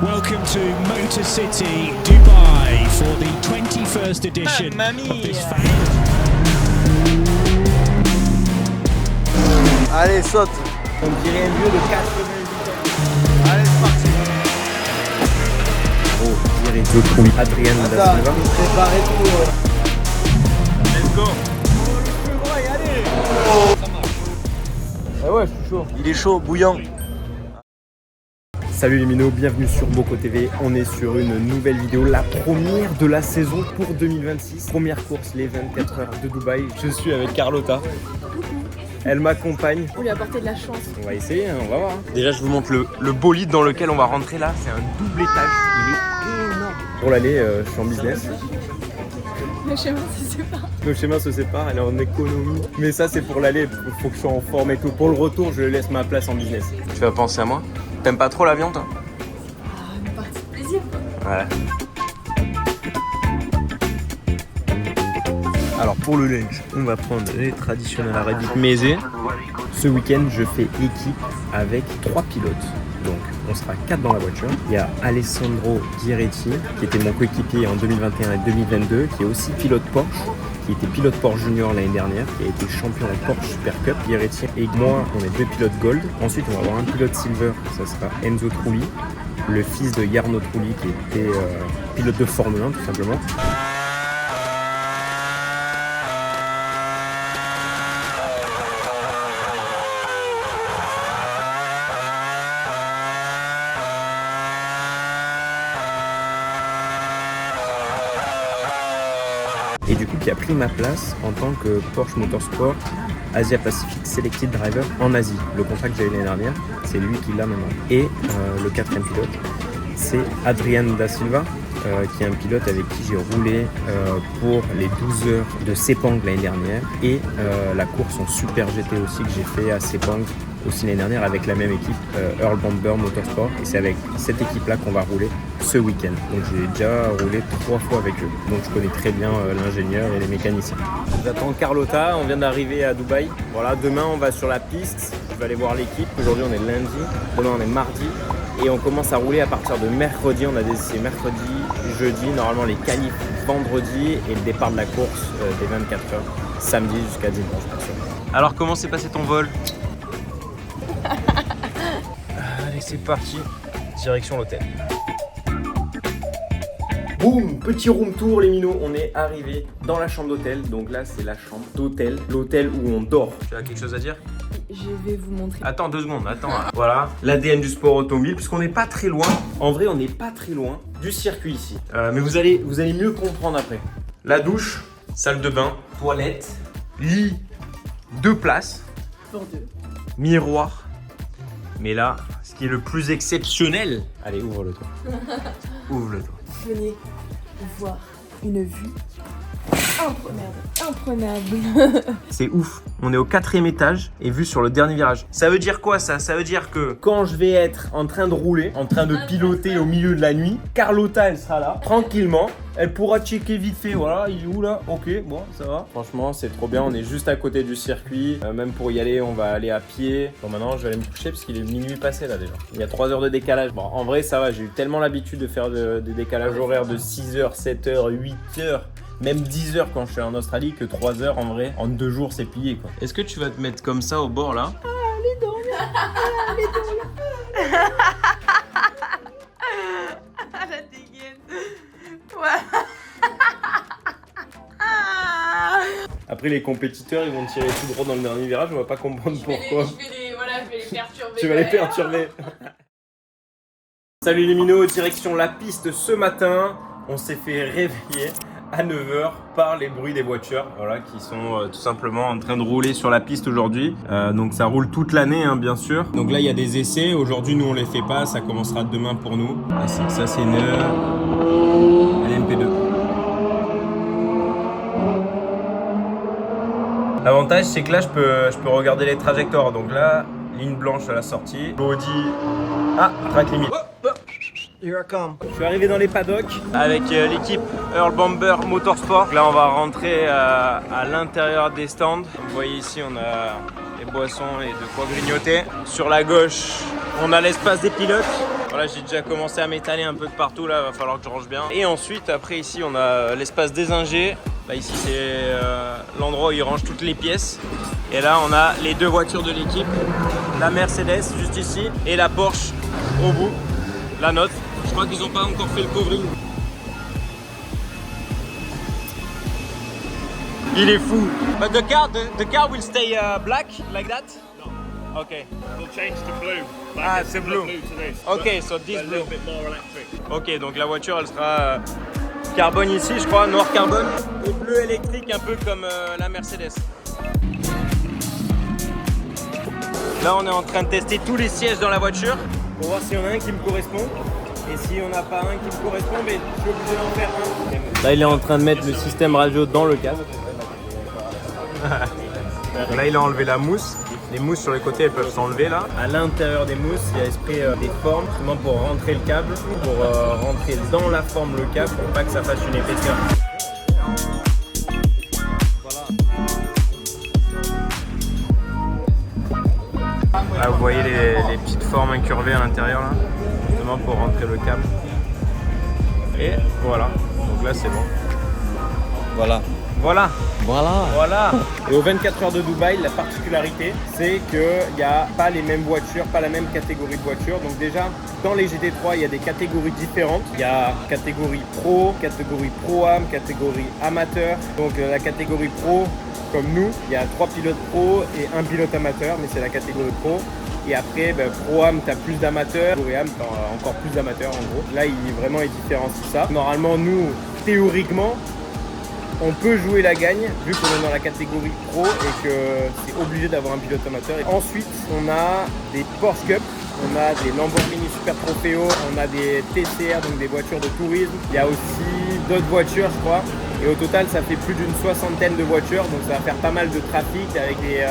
Welcome to Motor City, Dubai for the 21st edition of this Allez, saute. On dirait un vieux de 88 ans. Allez, c'est parti. Oh, Thierry Zotrouli, Adrien da Silva. Préparez tout. Let's go. Ah ouais, je suis chaud. Il est chaud, bouillant. Salut les minots, bienvenue sur Boko TV. On est sur une nouvelle vidéo, la première de la saison pour 2026. Première course, les 24 heures de Dubaï. Je suis avec Carlotta. Elle m'accompagne. On lui a apporté de la chance. On va essayer, on va voir. Déjà, je vous montre le bolide dans lequel on va rentrer là. C'est un double étage. Il est énorme. Pour l'aller, je suis en business. Le chemin se sépare. Nos chemins se séparent, elle est en économie. Mais ça, c'est pour l'aller. Il faut que je sois en forme et tout. Pour le retour, je laisse ma place en business. Tu vas penser à moi? T'aimes pas trop l'avion, toi? Ah, une partie de plaisir quoi. Ouais. Alors pour le lunch, on va prendre les traditionnels arabiques mezé. Ce week-end, je fais équipe avec 3 pilotes. Donc on sera 4 dans la voiture. Il y a Alessandro Ghiretti, qui était mon coéquipier en 2021 et 2022, qui est aussi pilote Porsche, qui était pilote Porsche Junior l'année dernière, qui a été champion en Porsche Super Cup. Ghiretti et moi, on est 2 pilotes Gold. Ensuite, on va avoir un pilote Silver, ça sera Enzo Trulli, le fils de Jarno Trulli, qui était pilote de Formule 1 tout simplement. Et du coup qui a pris ma place en tant que Porsche Motorsport Asia Pacific Selected Driver en Asie. Le contrat que j'ai eu l'année dernière, c'est lui qui l'a maintenant. Et le quatrième pilote, c'est Adrien da Silva, qui est un pilote avec qui j'ai roulé pour les 12 heures de Sepang l'année dernière et la course en Super GT aussi que j'ai fait à Sepang aussi l'année dernière avec la même équipe, Earl Bamber Motorsport. Et c'est avec cette équipe-là qu'on va rouler ce week-end. Donc j'ai déjà roulé 3 fois avec eux. Donc je connais très bien l'ingénieur et les mécaniciens. J'attends Carlotta, on vient d'arriver à Dubaï. Voilà, demain on va sur la piste, je vais aller voir l'équipe. Aujourd'hui on est lundi, demain on est mardi. Et on commence à rouler à partir de mercredi. On a des essais mercredi, jeudi, normalement les qualifs vendredi et le départ de la course des 24 heures samedi jusqu'à dimanche. Alors comment s'est passé ton vol? Allez, c'est parti, direction l'hôtel. Boum, petit room tour les minots, on est arrivé dans la chambre d'hôtel. Donc là c'est la chambre d'hôtel, l'hôtel où on dort. Tu as quelque chose à dire? Je vais vous montrer. Attends 2 secondes, attends. Voilà, l'ADN du sport automobile, puisqu'on n'est pas très loin. En vrai, on n'est pas très loin du circuit ici. Mais vous allez mieux comprendre après. La douche, salle de bain, toilette, lit, 2 places, Pour 2. miroir. Mais là, ce qui est le plus exceptionnel... Allez, ouvre-le toi. Ouvre-le toi. Venez voir une vue imprenable. C'est ouf. On est au 4e étage et vue sur le dernier virage. Ça veut dire quoi ça? Ça veut dire que quand je vais être en train de rouler, en train de piloter au milieu de la nuit, Carlotta elle sera là, tranquillement. Elle pourra checker vite fait, voilà, il est où là? Ok, bon, ça va. Franchement, c'est trop bien, on est juste à côté du circuit. Même pour y aller, on va aller à pied. Bon, maintenant, je vais aller me coucher parce qu'il est minuit passé là déjà. Il y a 3 heures de décalage. Bon, en vrai, ça va, j'ai eu tellement l'habitude de faire des décalages horaires de 6 heures, 7 heures, 8 heures. Même 10 heures quand je suis en Australie, que 3 heures en vrai, en 2 jours c'est plié quoi. Est-ce que tu vas te mettre comme ça au bord là? Allez dormir. La dégaine. Ouais. Après les compétiteurs ils vont tirer tout droit dans le dernier virage, on va pas comprendre pourquoi. Je vais les perturber. Tu vas les perturber. Salut les minots, direction la piste ce matin. On s'est fait réveiller à 9h par les bruits des voitures, voilà, qui sont tout simplement en train de rouler sur la piste aujourd'hui. Donc ça roule toute l'année hein, bien sûr. Donc là il y a des essais, aujourd'hui nous on les fait pas, ça commencera demain pour nous. Ah, ça c'est une LMP2. L'avantage c'est que là je peux regarder les trajectoires. Donc là, ligne blanche à la sortie. Audi. Ah, track limite. Here I come. Je suis arrivé dans les paddocks avec l'équipe Earl Bamber Motorsport. Là on va rentrer à l'intérieur des stands. Comme vous voyez ici on a des boissons et de quoi grignoter. Sur la gauche on a l'espace des pilotes. Voilà, j'ai déjà commencé à m'étaler un peu de partout là, va falloir que je range bien. Et ensuite, après ici, on a l'espace des ingés. Là, ici, c'est l'endroit où ils rangent toutes les pièces. Et là, on a les deux voitures de l'équipe. La Mercedes juste ici et la Porsche au bout, la nôtre. Je crois qu'ils n'ont pas encore fait le covering. Il est fou. But the car will stay black like that? No. Okay. We'll change to blue. Ah, c'est blue. To this. Okay, so this A blue. little bit more electric. Ok, donc la voiture elle sera carbone ici, je crois, noir carbone et bleu électrique, un peu comme la Mercedes. Là, on est en train de tester tous les sièges dans la voiture pour voir s'il y en a un qui me correspond. Et si on n'a pas un qui me correspond, mais je suis obligé d'en faire un. Là, il est en train de mettre le système radio dans le casque. Là, il a enlevé la mousse. Les mousses sur les côtés, elles peuvent s'enlever là. À l'intérieur des mousses, il y a esprit des formes, justement pour rentrer le câble, pour rentrer dans la forme le câble, pour pas que ça fasse une épaisseur. Là, vous voyez les petites formes incurvées à l'intérieur là, justement pour rentrer le câble. Et voilà. Donc là, c'est bon. Voilà. Voilà. Voilà. Voilà. Et aux 24 heures de Dubaï, la particularité, c'est qu'il n'y a pas les mêmes voitures, pas la même catégorie de voitures. Donc déjà, dans les GT3, il y a des catégories différentes. Il y a catégorie pro, catégorie pro-am, catégorie amateur. Donc la catégorie pro, comme nous, il y a 3 pilotes pro et 1 pilote amateur, mais c'est la catégorie pro. Et après, pro-am, tu as plus d'amateurs, pro-am, tu as encore plus d'amateurs en gros. Là, il différencie ça. Normalement, nous, théoriquement, on peut jouer la gagne vu qu'on est dans la catégorie pro et que c'est obligé d'avoir un pilote amateur. Et ensuite, on a des Porsche Cup, on a des Lamborghini Super Trofeo, on a des TCR, donc des voitures de tourisme. Il y a aussi d'autres voitures, je crois. Et au total, ça fait plus d'une 60aine de voitures, donc ça va faire pas mal de trafic avec des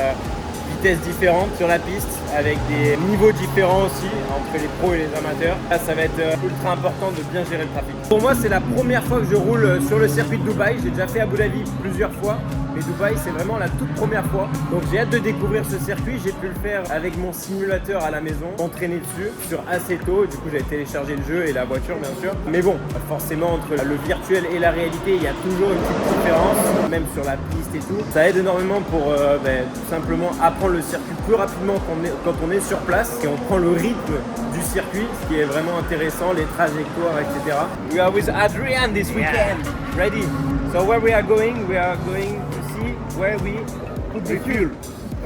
vitesses différentes sur la piste, avec des niveaux différents aussi entre les pros et les amateurs. Là, ça va être ultra important de bien gérer le trafic. Pour moi, c'est la première fois que je roule sur le circuit de Dubaï. J'ai déjà fait Abu Dhabi plusieurs fois, mais Dubaï, c'est vraiment la toute première fois. Donc j'ai hâte de découvrir ce circuit. J'ai pu le faire avec mon simulateur à la maison, m'entraîner dessus sur Assetto. Du coup, j'ai téléchargé le jeu et la voiture, bien sûr. Mais bon, forcément, entre le virtuel et la réalité, il y a toujours une petite différence, même sur la piste et tout. Ça aide énormément pour tout simplement apprendre le circuit plus rapidement quand on est sur place et on prend le rythme du circuit, ce qui est vraiment intéressant, les trajectoires, etc. We are with Adrian this weekend. Ready? So where we are going to see where we put the fuel.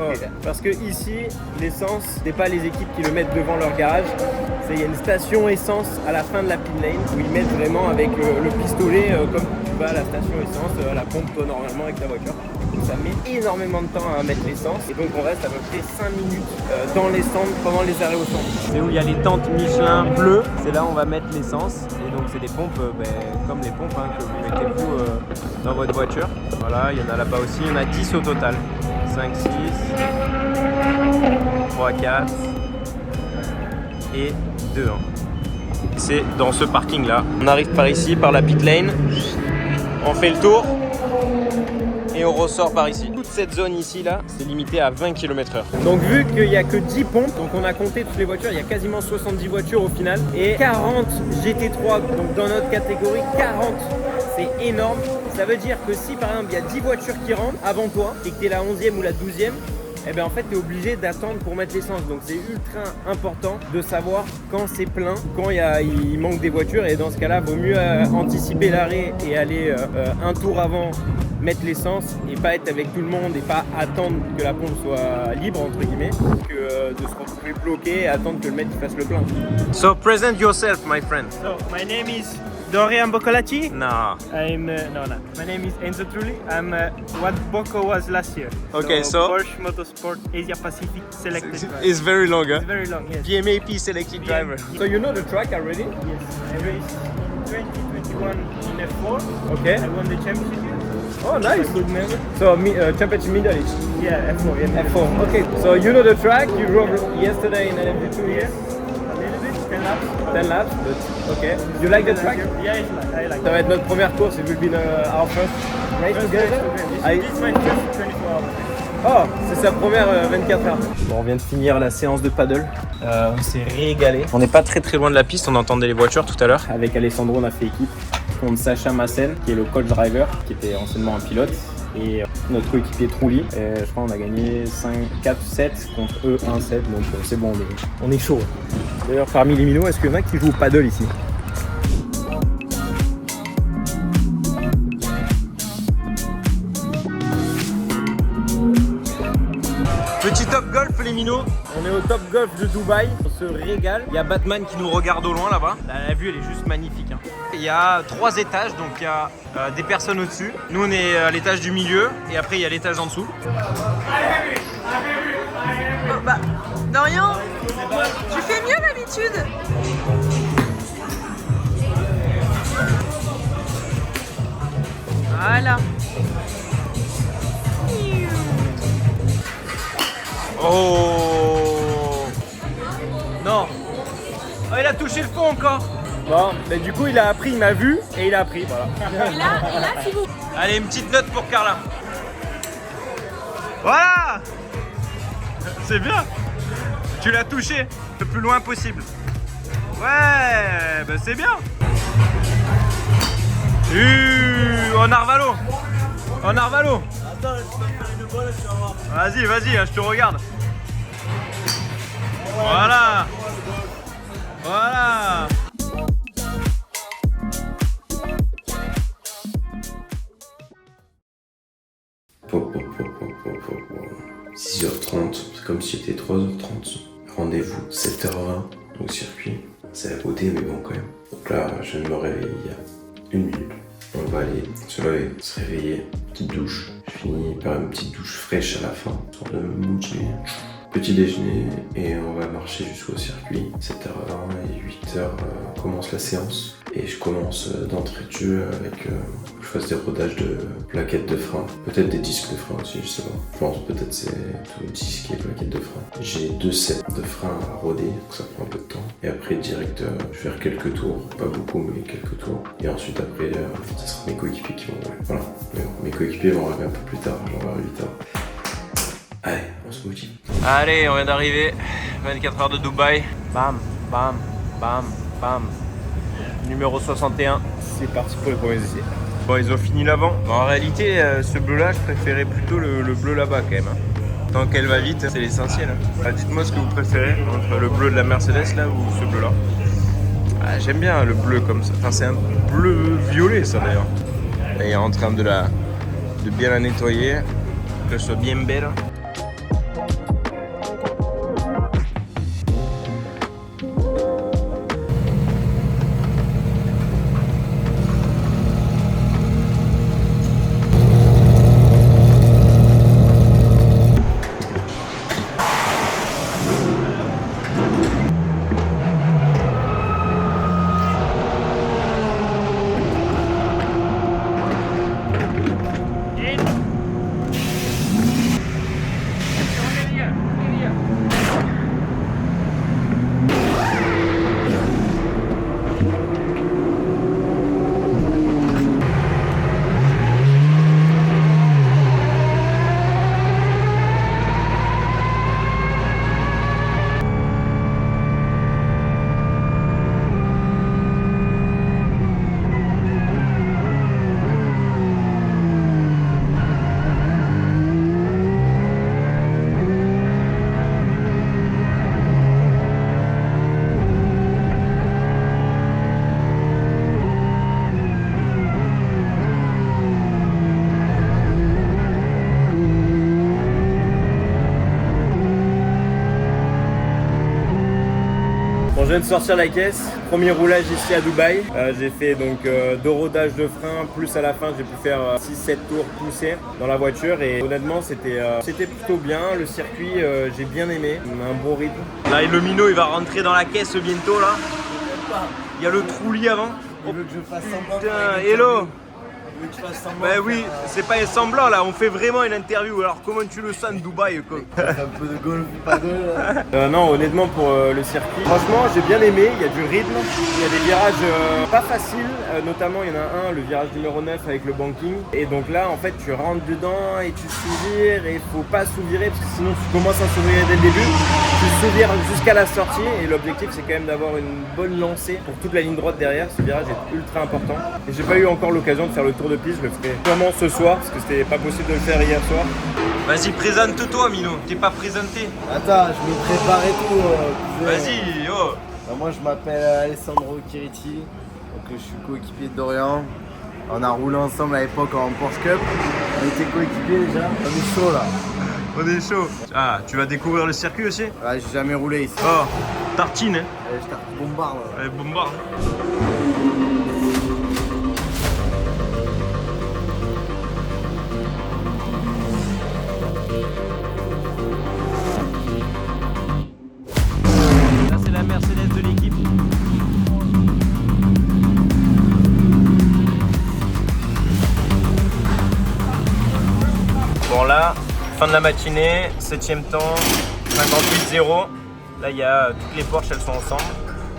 Oh, parce que ici, l'essence, c'est pas les équipes qui le mettent devant leur garage. Il y a une station essence à la fin de la pit lane où ils mettent vraiment avec le pistolet, comme tu vas à la station essence, à la pompe toi normalement avec ta voiture. Ça met énormément de temps à mettre l'essence et donc on reste à peu près 5 minutes dans les stands pendant les arrêts au centre. C'est où il y a les tentes Michelin bleues, c'est là où on va mettre l'essence et donc c'est des pompes comme les pompes que vous mettez vous dans votre voiture. Voilà, il y en a là-bas aussi, il y en a 10 au total. 5, 6, 3, 4 et 2. C'est dans ce parking là. On arrive par ici, par la pit lane, on fait le tour et on ressort par ici. Toute cette zone ici là, c'est limité à 20 km/h. Donc vu qu'il n'y a que 10 pompes, donc on a compté toutes les voitures, il y a quasiment 70 voitures au final et 40 GT3, donc dans notre catégorie 40, c'est énorme. Ça veut dire que si par exemple il y a 10 voitures qui rentrent avant toi et que tu es la 11e ou la 12e, eh bien en fait tu es obligé d'attendre pour mettre l'essence. Donc c'est ultra important de savoir quand c'est plein, quand il manque des voitures et dans ce cas là vaut mieux anticiper l'arrêt et aller un tour avant mettre l'essence et pas être avec tout le monde et pas attendre que la pompe soit libre entre guillemets que de se retrouver bloqué et attendre que le mec fasse le plein. So present yourself my friend. So my name is Dorian Boccolacci. No. I'm no. My name is Enzo Trulli. I'm what Bocco was last year. Okay, so Porsche Motorsport Asia Pacific selected driver. It's very long, huh? It's very long, yes. PMAP selected driver. So you know the track already? Yes. I raced 2021 in F4. Okay. I won the championship. Oh, nice. Good memory. So championship Middle East. Yeah, F4. Yeah, F4. Okay. So you know the track. You drove yesterday in LMP2. Yes. A little bit. 10 laps. 10 laps. But okay. You like the track? Yeah, I like. Ça va être notre première course. It will be our first race together. This is my first 24 hours. Oh, c'est sa première 24 heures. Bon, on vient de finir la séance de paddle. On s'est régalé. On n'est pas très loin de la piste, on entendait les voitures tout à l'heure. Avec Alessandro, on a fait équipe contre Sacha Massen, qui est le coach driver, qui était anciennement un pilote. Et notre coéquipier Trulli. Je crois qu'on a gagné 4-7 contre eux 1-7. Donc c'est bon, on est chaud. D'ailleurs, parmi les minots, est-ce qu'il y en a qui jouent au paddle ici? Petit Top Golf les minots, on est au Top Golf de Dubaï, on se régale. Il y a Batman qui nous regarde au loin là-bas. La vue elle est juste magnifique. Hein. Il y a 3 étages, donc il y a des personnes au-dessus. Nous on est à l'étage du milieu et après il y a l'étage en dessous. Oh, bah, Dorian, tu fais mieux d'habitude. Voilà. Oh non. Oh, il a touché le fond encore. Bon, mais du coup il a appris, il m'a vu et il a appris, voilà. Et là, si vous... Allez, une petite note pour Carla. Voilà. C'est bien. Tu l'as touché le plus loin possible. Ouais, bah c'est bien. En Arvalo. En Arvalo. Attends, je peux faire une bonne, je vais voir. Vas-y, je te regarde. Voilà. Voilà. Pop, 6h30, c'est comme si c'était 3h30. Rendez-vous 7h20 au circuit. C'est à côté, mais bon, quand même. Donc là, je viens de me réveiller il y a 1 minute. On va aller se lever, se réveiller, petite douche. Je finis par une petite douche fraîche à la fin, histoire de me motiver. Petit déjeuner et on va marcher jusqu'au circuit. 7h20 et 8h commence la séance. Et je commence d'entrée de jeu avec je fasse des rodages de plaquettes de frein. Peut-être des disques de frein aussi, je sais pas. Je pense peut-être c'est tout disque et plaquettes de frein. J'ai 2 sets de freins à roder, donc ça prend un peu de temps. Et après direct, je vais faire quelques tours. Pas beaucoup mais quelques tours. Et ensuite après, ce sera mes coéquipiers qui vont rouler. Voilà. Mes coéquipiers vont arriver un peu plus tard, j'en vais à 8h. Allez, on se motive. Allez, on vient d'arriver. 24 heures de Dubaï. Bam, bam, bam, bam. Numéro 61. C'est parti pour les premiers essais. Bon, ils ont fini l'avant. En réalité, ce bleu-là, je préférais plutôt le bleu là-bas quand même. Tant qu'elle va vite, c'est l'essentiel. Dites-moi ce que vous préférez entre le bleu de la Mercedes là ou ce bleu-là. J'aime bien le bleu comme ça. Enfin, c'est un bleu violet ça d'ailleurs. Et il est en train de bien la nettoyer, qu'elle soit bien belle. Bon, je viens de sortir la caisse, premier roulage ici à Dubaï. J'ai fait donc 2 rodages de frein, plus à la fin j'ai pu faire 6-7 tours poussés dans la voiture et honnêtement c'était plutôt bien. Le circuit j'ai bien aimé, un bon rythme. Là le minot il va rentrer dans la caisse bientôt là. Il y a le Trulli avant. Il veut que je fasse semblant. Putain, hello. que tu fasses semblant. Bah oui, c'est pas un semblant là, on fait vraiment une interview. Alors comment tu le sens de Dubaï quoi? Un peu de golf, pas de. Non, honnêtement pour le circuit, franchement j'ai bien aimé, il y a du rythme, il y a des virages pas faciles, notamment il y en a un, le virage numéro 9 avec le banking. Et donc là en fait tu rentres dedans et tu sous-vires et il faut pas sous-virer parce que sinon tu commences à sous-virer dès le début. Tu sous-vires jusqu'à la sortie et l'objectif c'est quand même d'avoir une bonne lancée pour toute la ligne droite derrière. Ce virage est ultra important. Et j'ai pas eu encore l'occasion de faire le tour de piste, je le ferai sûrement ce soir parce que c'était pas possible de le faire hier soir. Vas-y, présente-toi Mino, t'es pas présenté. Attends, je me prépare et tout. Vas-y, oh. Bah, moi je m'appelle Alessandro Chiriti, donc je suis coéquipier de Dorian. On a roulé ensemble à l'époque en Porsche Cup. On était coéquipiers déjà. On est chaud là. On est chaud. Ah, tu vas découvrir le circuit aussi? Ouais, j'ai jamais roulé ici. Oh, tartine hein. Je tape bombarde. Allez, bombarde. Là c'est la Mercedes de l'équipe. Bon là, fin de la matinée, 7ème temps, 58-0. Là il y a toutes les Porsche, elles sont ensemble.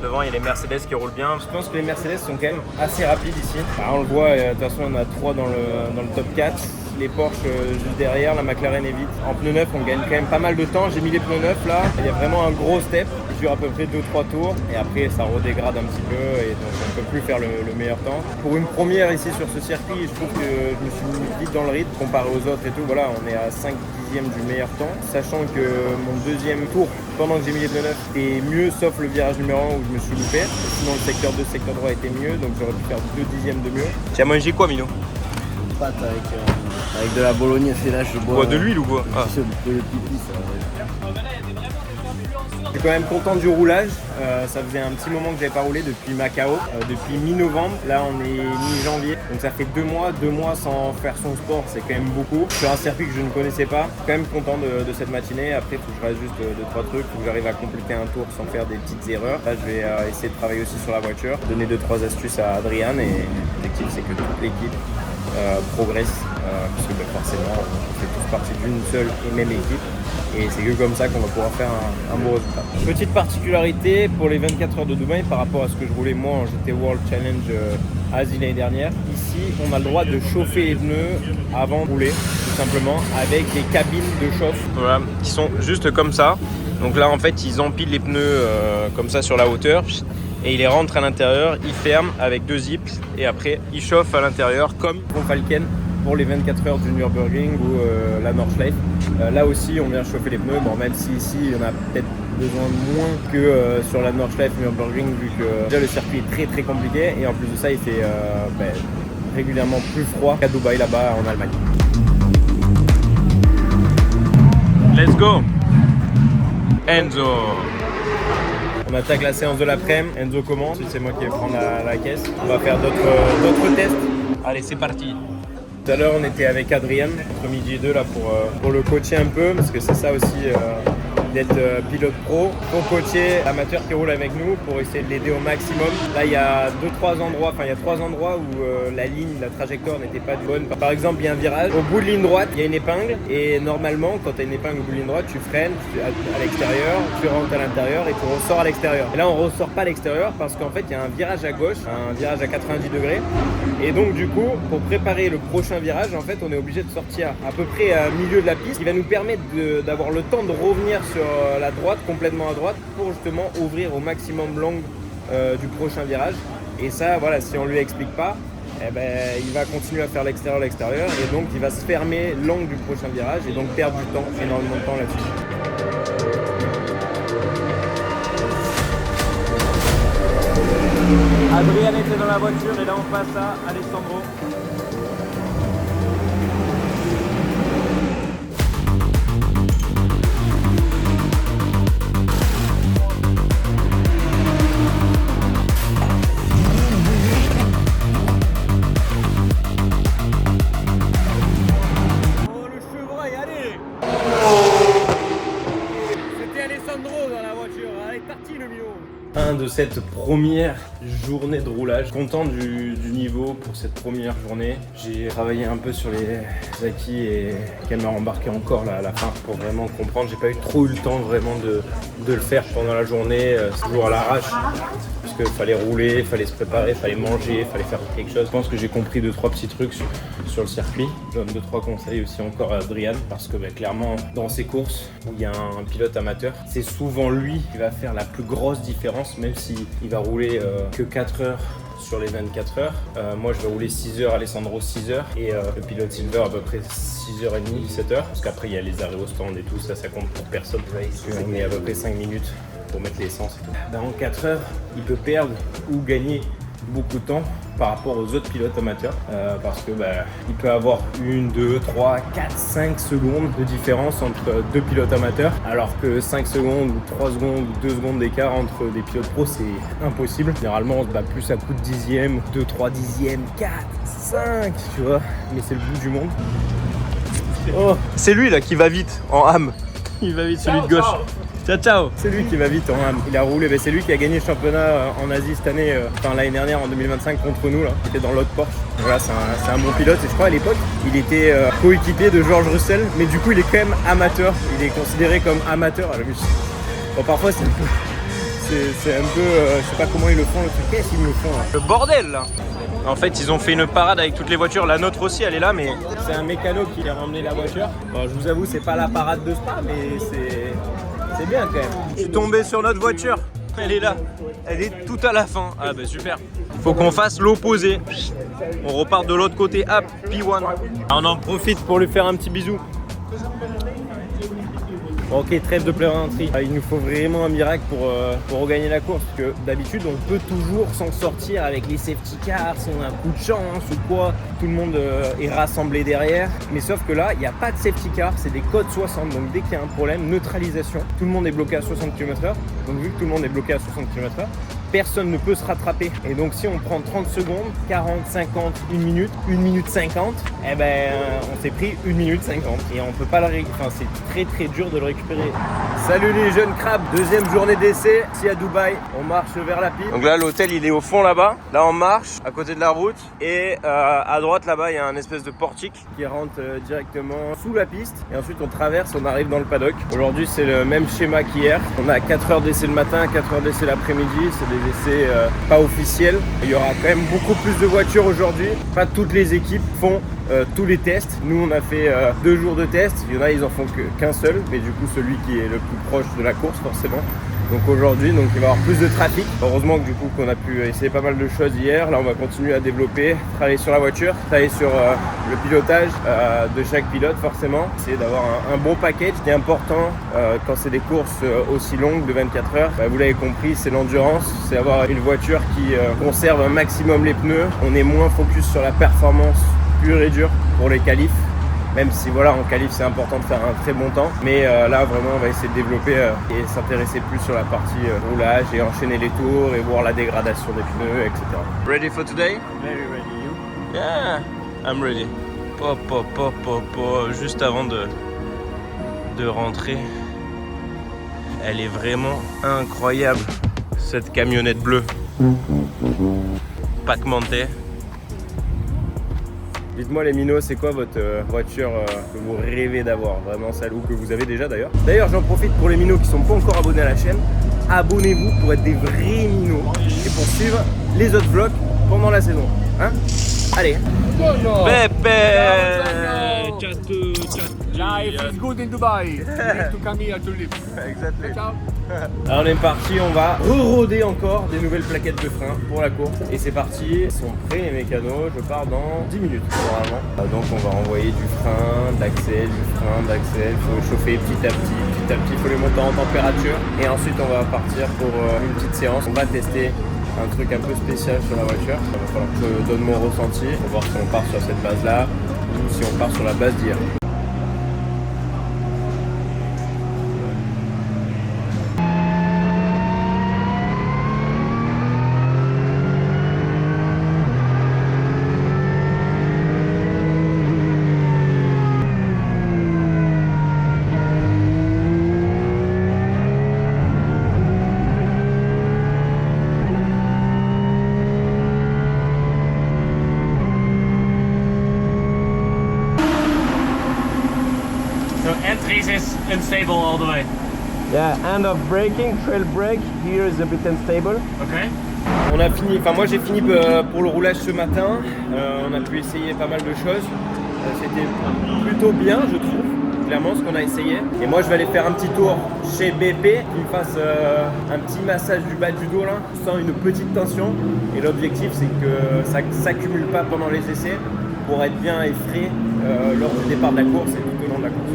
Devant il y a les Mercedes qui roulent bien. Je pense que les Mercedes sont quand même assez rapides ici. Bah, on le voit, de toute façon on a 3 dans le top 4. Les Porsche juste derrière, la McLaren est vite. En pneus neufs on gagne quand même pas mal de temps. J'ai mis les pneus neufs là. Il y a vraiment un gros step qui dure à peu près 2-3 tours. Et après ça redégrade un petit peu et donc on ne peut plus faire le meilleur temps. Pour une première ici sur ce circuit, je trouve que je me suis mis vite dans le rythme comparé aux autres et tout. Voilà, on est à 5 dixièmes du meilleur temps. Sachant que mon deuxième tour, pendant que j'ai mis les pneus neufs, était mieux sauf le virage numéro 1 où je me suis loupé. Sinon le secteur 2, secteur 3 était mieux, donc j'aurais pu faire 2 dixièmes de mieux. Tu as mangé quoi Mino? Pâte avec de la bolognaise et là je bois. De l'huile ou quoi? De pipi, ça. Je suis quand même content du roulage. Ça faisait un petit moment que j'avais pas roulé depuis Macao, depuis mi-novembre. Là on est mi-janvier, donc ça fait 2 mois sans faire son sport, c'est quand même beaucoup. Sur un circuit que je ne connaissais pas, je suis quand même content de cette matinée. Après il faut que je fasse juste 2-3 trucs, il faut que j'arrive à compléter un tour sans faire des petites erreurs. Là je vais essayer de travailler aussi sur la voiture, donner 2-3 astuces à Adrian et l'objectif c'est que toute l'équipe progresse, parce que forcément on fait tous partie d'une seule et même équipe. Et c'est que comme ça qu'on va pouvoir faire un bon résultat. Petite particularité pour les 24 heures de Dubaï par rapport à ce que je roulais moi en GT World Challenge Asie l'année dernière. Ici, on a le droit de chauffer les pneus avant de rouler, tout simplement, avec des cabines de chauffe. Voilà, qui sont juste comme ça. Donc là, en fait, ils empilent les pneus comme ça sur la hauteur et ils les rentrent à l'intérieur, ils ferment avec 2 zips et après, ils chauffent à l'intérieur comme pour Falken pour les 24 heures du Nürburgring ou la Nordschleife. Là aussi on vient chauffer les pneus, bon, même si ici il y en a peut-être besoin de moins que sur la Nordschleife Nürburgring vu que déjà le circuit est très très compliqué et en plus de ça il fait régulièrement plus froid qu'à Dubaï là-bas en Allemagne. Let's go Enzo. On attaque la séance de l'après-midi, Enzo commence, c'est moi qui vais prendre la caisse. On va faire d'autres tests. Allez c'est parti. Tout à l'heure on était avec Adrien, entre midi et 2 là pour le coacher un peu, parce que c'est ça aussi d'être pilote pro, pour coacher amateur qui roule avec nous, pour essayer de l'aider au maximum. Là il y a 3 endroits où la ligne, la trajectoire n'était pas bonne. Par exemple il y a un virage, au bout de ligne droite il y a une épingle, et normalement quand tu as une épingle au bout de ligne droite, tu freines à l'extérieur, tu rentres à l'intérieur et tu ressors à l'extérieur. Et là on ressort pas à l'extérieur parce qu'en fait il y a un virage à gauche, un virage à 90 degrés, et donc du coup pour préparer le prochain virage, en fait on est obligé de sortir à peu près à milieu de la piste, qui va nous permettre d'avoir le temps de revenir sur la droite, complètement à droite, pour justement ouvrir au maximum l'angle du prochain virage. Et ça voilà, si on lui explique pas, il va continuer à faire l'extérieur et donc il va se fermer l'angle du prochain virage et donc perdre du temps, énormément de temps là-dessus. Adrien était dans la voiture et là on passe à Alessandro. Oh le chevreuil, allez! C'était Alessandro dans la voiture, allez parti le mio! 1, de cette première journée de roulage. Content du niveau pour cette première journée. J'ai travaillé un peu sur les acquis et qu'elle m'a embarqué encore là, à la fin pour vraiment comprendre. J'ai pas eu trop eu le temps vraiment de le faire pendant la journée, c'est toujours à l'arrache. Parce qu'il fallait rouler, il fallait se préparer, il fallait manger, il fallait faire quelque chose. Je pense que j'ai compris 2-3 petits trucs sur le circuit. Je donne 2-3 conseils aussi encore à Adrian parce que clairement dans ces courses où il y a un pilote amateur, c'est souvent lui qui va faire la plus grosse différence, même s'il va rouler que 4 heures sur les 24 heures. Moi je vais rouler 6 heures, Alessandro 6 heures et le pilote Silver à peu près 6h30, 7 heures parce qu'après il y a les arrêts au stand et tout, ça compte pour personne. On met à peu près 5 minutes pour mettre l'essence et tout. En 4 heures, il peut perdre ou gagner beaucoup de temps par rapport aux autres pilotes amateurs parce que il peut avoir 1, 2, 3, 4, 5 secondes de différence entre deux pilotes amateurs alors que 5 secondes ou 3 secondes ou 2 secondes d'écart entre des pilotes pros c'est impossible. Généralement on se bat plus à coup de dixième, 2, 3 dixièmes, 4, 5 tu vois, mais c'est le bout du monde. Oh, c'est lui là qui va vite en ham. Il va vite celui de gauche. Ciao ciao. C'est lui qui va vite en ham. Il a roulé, c'est lui qui a gagné le championnat en Asie cette année, l'année dernière en 2025 contre nous là. Il était dans l'autre Porsche. Voilà, c'est un bon pilote et je crois à l'époque il était coéquipier de George Russell, mais du coup il est quand même amateur. Il est considéré comme amateur à la musique. Bon parfois c'est un peu, je sais pas comment ils le font. Qu'est-ce qu'ils me font là? Le bordel là. En fait, ils ont fait une parade avec toutes les voitures. La nôtre aussi, elle est là, mais c'est un mécano qui a ramené la voiture. Bon, je vous avoue, c'est pas la parade de Spa, mais c'est bien quand même. Je suis tombé sur notre voiture. Elle est là. Elle est tout à la fin. Ah bah super. Faut qu'on fasse l'opposé. On repart de l'autre côté. Hop, P1. On en profite pour lui faire un petit bisou. Ok, trêve de plaisanterie. Il nous faut vraiment un miracle pour regagner la course. Parce que d'habitude, on peut toujours s'en sortir avec les safety cars, si on a un coup de chance ou quoi. Tout le monde est rassemblé derrière. Mais sauf que là, il n'y a pas de safety car, c'est des codes 60. Donc dès qu'il y a un problème, neutralisation. Tout le monde est bloqué à 60 km/h. Donc vu que tout le monde est bloqué à 60 km/h, personne ne peut se rattraper. Et donc si on prend 30 secondes, 40, 50, 1 minute, 1 minute 50, on s'est pris 1 minute 50. Et on peut pas le récupérer. Enfin, c'est très très dur de le récupérer. Salut les jeunes crabes, deuxième journée d'essai ici à Dubaï. On marche vers la piste. Donc là l'hôtel il est au fond là-bas. Là on marche à côté de la route. Et à droite là-bas il y a un espèce de portique qui rentre directement sous la piste. Et ensuite on traverse, on arrive dans le paddock. Aujourd'hui c'est le même schéma qu'hier. On a 4 heures d'essai le matin, 4 heures d'essai l'après-midi. C'est des essais pas officiels. Il y aura quand même beaucoup plus de voitures aujourd'hui. Pas toutes les équipes font tous les tests. Nous on a fait 2 jours de tests. Il y en a ils en font qu'un seul, mais du coup celui qui est le plus proche de la course forcément. Donc aujourd'hui il va y avoir plus de trafic. Heureusement que du coup qu'on a pu essayer pas mal de choses hier. Là on va continuer à développer, travailler sur la voiture, travailler sur le pilotage de chaque pilote forcément. Essayer d'avoir un bon package. Ce qui est important quand c'est des courses aussi longues de 24 heures, vous l'avez compris, c'est l'endurance, c'est avoir une voiture qui conserve un maximum les pneus. On est moins focus sur la performance pure et dure pour les qualifs. Même si voilà en qualif c'est important de faire un très bon temps, mais là vraiment on va essayer de développer et s'intéresser plus sur la partie roulage et enchaîner les tours et voir la dégradation des pneus, etc. Ready for today? Very ready, you? Yeah, I'm ready. Juste avant de rentrer, elle est vraiment incroyable cette camionnette bleue. Packmentée. Dites-moi les minots, c'est quoi votre voiture que vous rêvez d'avoir? Vraiment celle ou que vous avez déjà d'ailleurs. D'ailleurs j'en profite pour les minots qui sont pas encore abonnés à la chaîne. Abonnez-vous pour être des vrais minots et pour suivre les autres vlogs pendant la saison. Hein? Allez. Pepe. Life is good in Dubai. You need to come here to live. Exactly. Ciao. Alors on est parti, on va re-roder encore des nouvelles plaquettes de frein pour la course. Et c'est parti, ils sont prêts les mécanos, je pars dans 10 minutes normalement. Donc on va envoyer du frein, d'axel, il faut chauffer petit à petit, il faut les monter en température. Et ensuite on va partir pour une petite séance, on va tester un truc un peu spécial sur la voiture. Il va falloir que je donne mon ressenti pour voir si on part sur cette base là ou si on part sur la base d'hier. is unstable all the way. Yeah, end of braking, trail brake, here is a bit unstable. Okay. On a fini, enfin moi j'ai fini pour le roulage ce matin. On a pu essayer pas mal de choses. C'était plutôt bien, je trouve, clairement, ce qu'on a essayé. Et moi je vais aller faire un petit tour chez BP, qui me fasse un petit massage du bas du dos là, sans une petite tension. Et l'objectif c'est que ça ne s'accumule pas pendant les essais pour être bien et frais lors du départ de la course et tout au long de la course.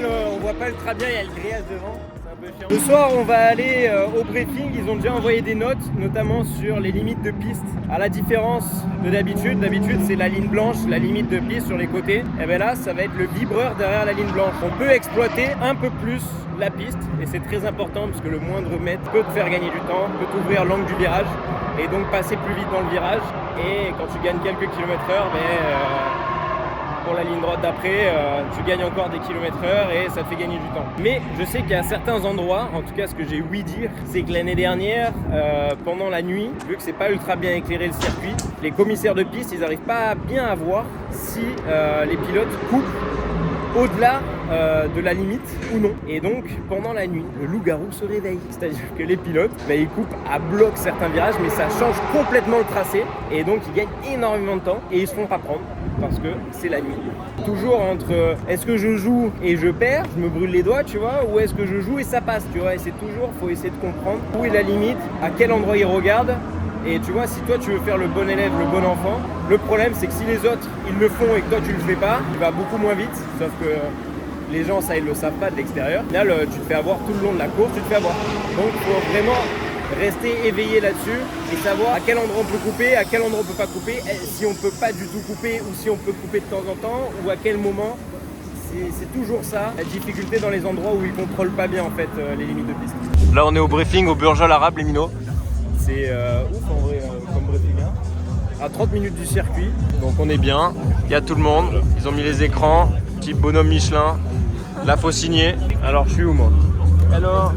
On voit pas ultra bien, il y a le grillage devant, c'est un peu chiant. Ce soir on va aller au briefing, ils ont déjà envoyé des notes, notamment sur les limites de piste. À la différence de d'habitude c'est la ligne blanche, la limite de piste sur les côtés. Et bien là ça va être le vibreur derrière la ligne blanche. On peut exploiter un peu plus la piste et c'est très important parce que le moindre mètre peut te faire gagner du temps, peut t'ouvrir l'angle du virage et donc passer plus vite dans le virage. Et quand tu gagnes quelques kilomètres/heure, pour la ligne droite d'après, tu gagnes encore des kilomètres/heure et ça te fait gagner du temps. Mais je sais qu'il y a certains endroits, en tout cas ce que j'ai ouï dire, c'est que l'année dernière, pendant la nuit, vu que c'est pas ultra bien éclairé le circuit, les commissaires de piste, ils n'arrivent pas bien à voir si les pilotes coupent au-delà de la limite ou non. Et donc pendant la nuit, le loup-garou se réveille. C'est-à-dire que les pilotes, ils coupent à bloc certains virages, mais ça change complètement le tracé. Et donc ils gagnent énormément de temps et ils se font pas prendre parce que c'est la nuit. Toujours entre est-ce que je joue et je perds, je me brûle les doigts, tu vois, ou est-ce que je joue et ça passe, tu vois. Et c'est toujours, faut essayer de comprendre où est la limite, à quel endroit ils regardent. Et tu vois, si toi tu veux faire le bon élève, le bon enfant, le problème c'est que si les autres ils le font et que toi tu le fais pas, tu vas beaucoup moins vite. Sauf que les gens ça ils le savent pas de l'extérieur. Là tu te fais avoir tout le long de la course, tu te fais avoir. Donc il faut vraiment rester éveillé là-dessus et savoir à quel endroit on peut couper, à quel endroit on peut pas couper, si on peut pas du tout couper ou si on peut couper de temps en temps ou à quel moment. C'est toujours ça, la difficulté dans les endroits où ils contrôlent pas bien en fait les limites de piste. Là on est au briefing au Burj Al Arab, les minots. C'est ouf en vrai comme briefing, hein. À 30 minutes du circuit, donc on est bien, il y a tout le monde, ils ont mis les écrans, petit bonhomme Michelin, là faut signer. Alors je suis où moi? Alors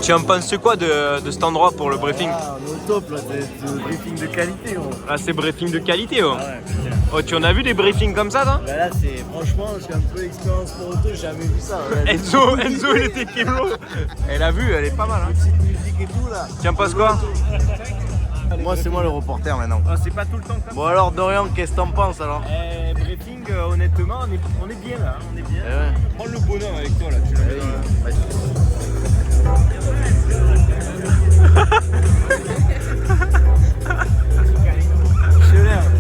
tu en penses quoi de cet endroit pour le briefing? On est au top là, c'est le briefing de qualité gros. Ah c'est briefing de qualité oh. Ah ouais, putain. Oh tu en as vu des briefings comme ça toi? Bah là c'est franchement j'ai un peu l'expérience pour auto, j'ai jamais vu ça. Enzo il était Keblo. Elle a vu, elle est pas mal hein. Petite musique et tout là. Tu en penses quoi? Moi c'est moi le reporter maintenant. Ah, c'est pas tout le temps comme Bon alors Dorian, qu'est-ce que t'en penses alors? Briefing honnêtement on est bien là, on est bien. Ouais. Prends le bonhomme avec toi là, tu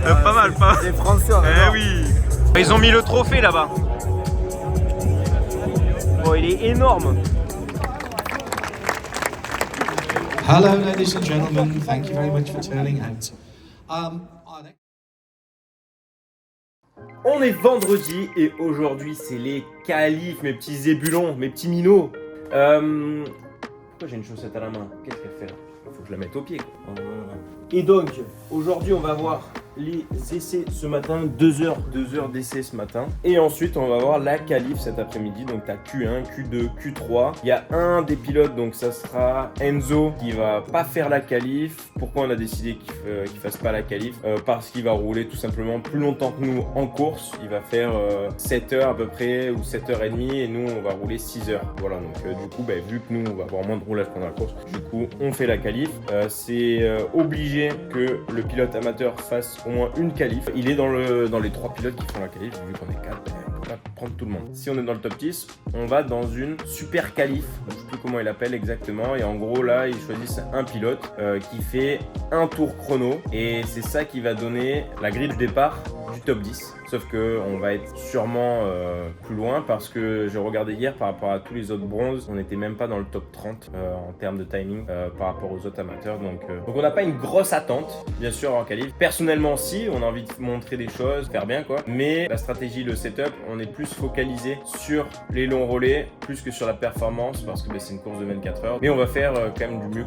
l'as pas mal, pas mal. C'est français on Eh oui. Ils ont mis le trophée là-bas. Bon, il est énorme. Hello, ladies and gentlemen. Thank you very much for turning out. Our next- On est vendredi et aujourd'hui c'est les qualifs, mes petits zébulons, mes petits minots. Pourquoi j'ai une chaussette à la main? Qu'est-ce qu'elle fait là? Faut que je la mette au pied quoi. Et donc aujourd'hui on va voir les essais ce matin, 2 heures d'essais ce matin. Et ensuite on va voir la qualif cet après-midi. Donc t'as Q1, Q2, Q3. Il y a un des pilotes, donc ça sera Enzo qui va pas faire la qualif. Pourquoi on a décidé qu'il fasse pas la qualif? Parce qu'il va rouler tout simplement plus longtemps que nous en course. Il va faire 7 heures à peu près ou 7h30 et nous on va rouler 6 heures. Voilà donc du coup vu que nous on va avoir moins de roulage pendant la course, du coup on fait la qualif. C'est obligé que le pilote amateur fasse au moins une qualif. Il est dans les 3 pilotes qui font la qualif, vu qu'on est 4, on peut pas prendre tout le monde. Si on est dans le top 10, on va dans une super qualif, je sais plus comment il appelle exactement, et en gros là ils choisissent un pilote qui fait un tour chrono et c'est ça qui va donner la grille de départ du top 10. Sauf qu'on va être sûrement plus loin parce que je regardais hier par rapport à tous les autres bronzes, on n'était même pas dans le top 30 en termes de timing par rapport aux autres amateurs. Donc on n'a pas une grosse attente, bien sûr, en qualif. Personnellement, si, on a envie de montrer des choses, faire bien quoi. Mais la stratégie, le setup, on est plus focalisé sur les longs relais plus que sur la performance parce que c'est une course de 24 heures. Mais on va faire quand même du mieux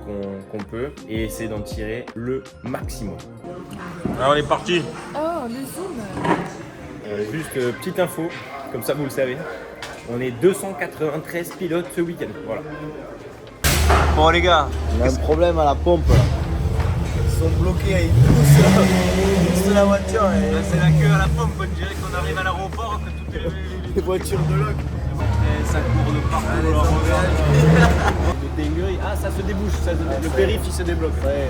qu'on peut et essayer d'en tirer le maximum. Alors on est parti. Oh, le zoom. Juste petite info, comme ça vous le savez. On est 293 pilotes ce week-end. Voilà. Bon les gars, On a un problème à la pompe là. Ils sont bloqués, ils poussent la voiture et C'est la queue à la pompe, on dirait qu'on arrive à l'aéroport, que toutes les voitures de loc. ça court de partout. Allez, alors, ça regarde. engage. Le dinguerie. Ah, ça se débouche, le périph' il se débloque. Ouais.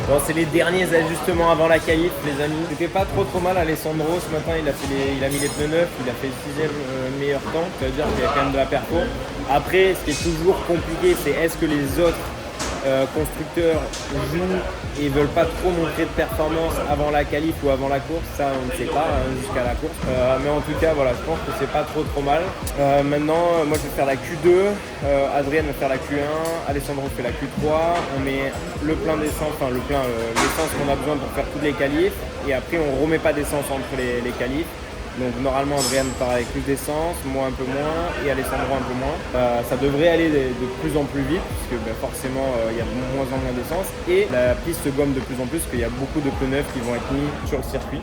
bon, c'est les derniers ajustements avant la qualif les amis. C'était pas trop mal. Alessandro ce matin il a mis les pneus neufs, il a fait le 6e meilleur temps. Ça veut dire qu'il y a quand même de la perco. Après ce qui est toujours compliqué c'est est-ce que les autres constructeurs jouent et veulent pas trop montrer de performance avant la qualif ou avant la course, ça on ne sait pas jusqu'à la course, mais en tout cas voilà, je pense que c'est pas trop mal. Maintenant moi je vais faire la Q2, Adrien va faire la Q1, Alessandro fait la Q3, on met le plein d'essence, enfin l'essence qu'on a besoin pour faire toutes les qualifs et après on remet pas d'essence entre les qualifs. Donc normalement Adrien part avec plus d'essence, moi un peu moins et Alessandro un peu moins. Ça devrait aller de plus en plus vite puisque forcément il y a de moins en moins d'essence et la piste se gomme de plus en plus parce qu'il y a beaucoup de pneus neufs qui vont être mis sur le circuit.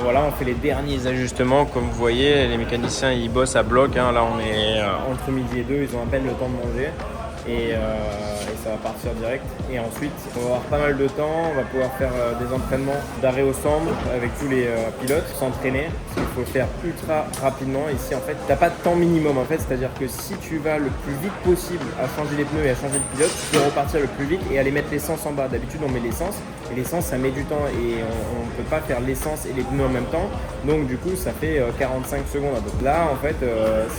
Voilà, on fait les derniers ajustements comme vous voyez, les mécaniciens ils bossent à bloc, hein. Là on est entre midi et 2, ils ont à peine le temps de manger. Et ça va partir direct et ensuite on va avoir pas mal de temps, on va pouvoir faire des entraînements d'arrêt au centre avec tous les pilotes, s'entraîner parce qu'il faut le faire ultra rapidement. Ici en fait t'as pas de temps minimum en fait, c'est à dire que si tu vas le plus vite possible à changer les pneus et à changer le pilote, tu peux repartir le plus vite et aller mettre l'essence en bas. D'habitude on met l'essence et l'essence ça met du temps et on peut pas faire l'essence et les pneus en même temps, donc du coup ça fait 45 secondes. Donc là en fait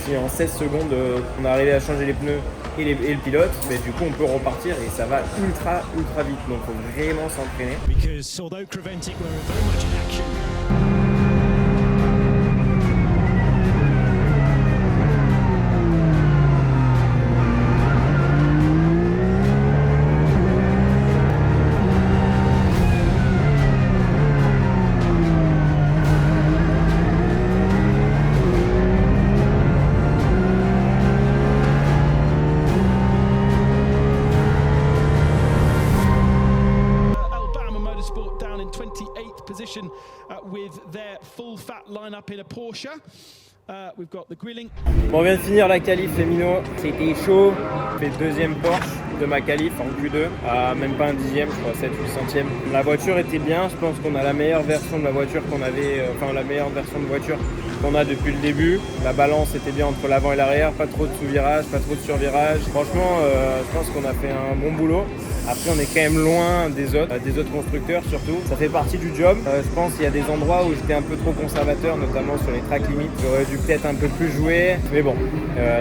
si en 16 secondes on est arrivé à changer les pneus et le pilote, mais du coup on peut repartir et ça va ultra vite, donc il faut vraiment s'entraîner. Because although Creventic were very much in action. Down in 28th position with their full fat lineup in a Porsche. We've got the grilling. Bon, on vient de finir la qualif les minots, c'était chaud. J'ai fait deuxième Porsche de ma qualif en Q2, même pas un dixième, je crois 7 ou centième. La voiture était bien, je pense qu'on a la meilleure version de la voiture qu'on avait, la meilleure version de voiture qu'on a depuis le début. La balance était bien entre l'avant et l'arrière, pas trop de sous-virage, pas trop de sur-virage. Franchement, je pense qu'on a fait un bon boulot. Après, on est quand même loin des autres constructeurs surtout. Ça fait partie du job. Je pense qu'il y a des endroits où j'étais un peu trop conservateur, notamment sur les tracks limites. J'aurais dû peut-être un peu plus jouer. Mais bon,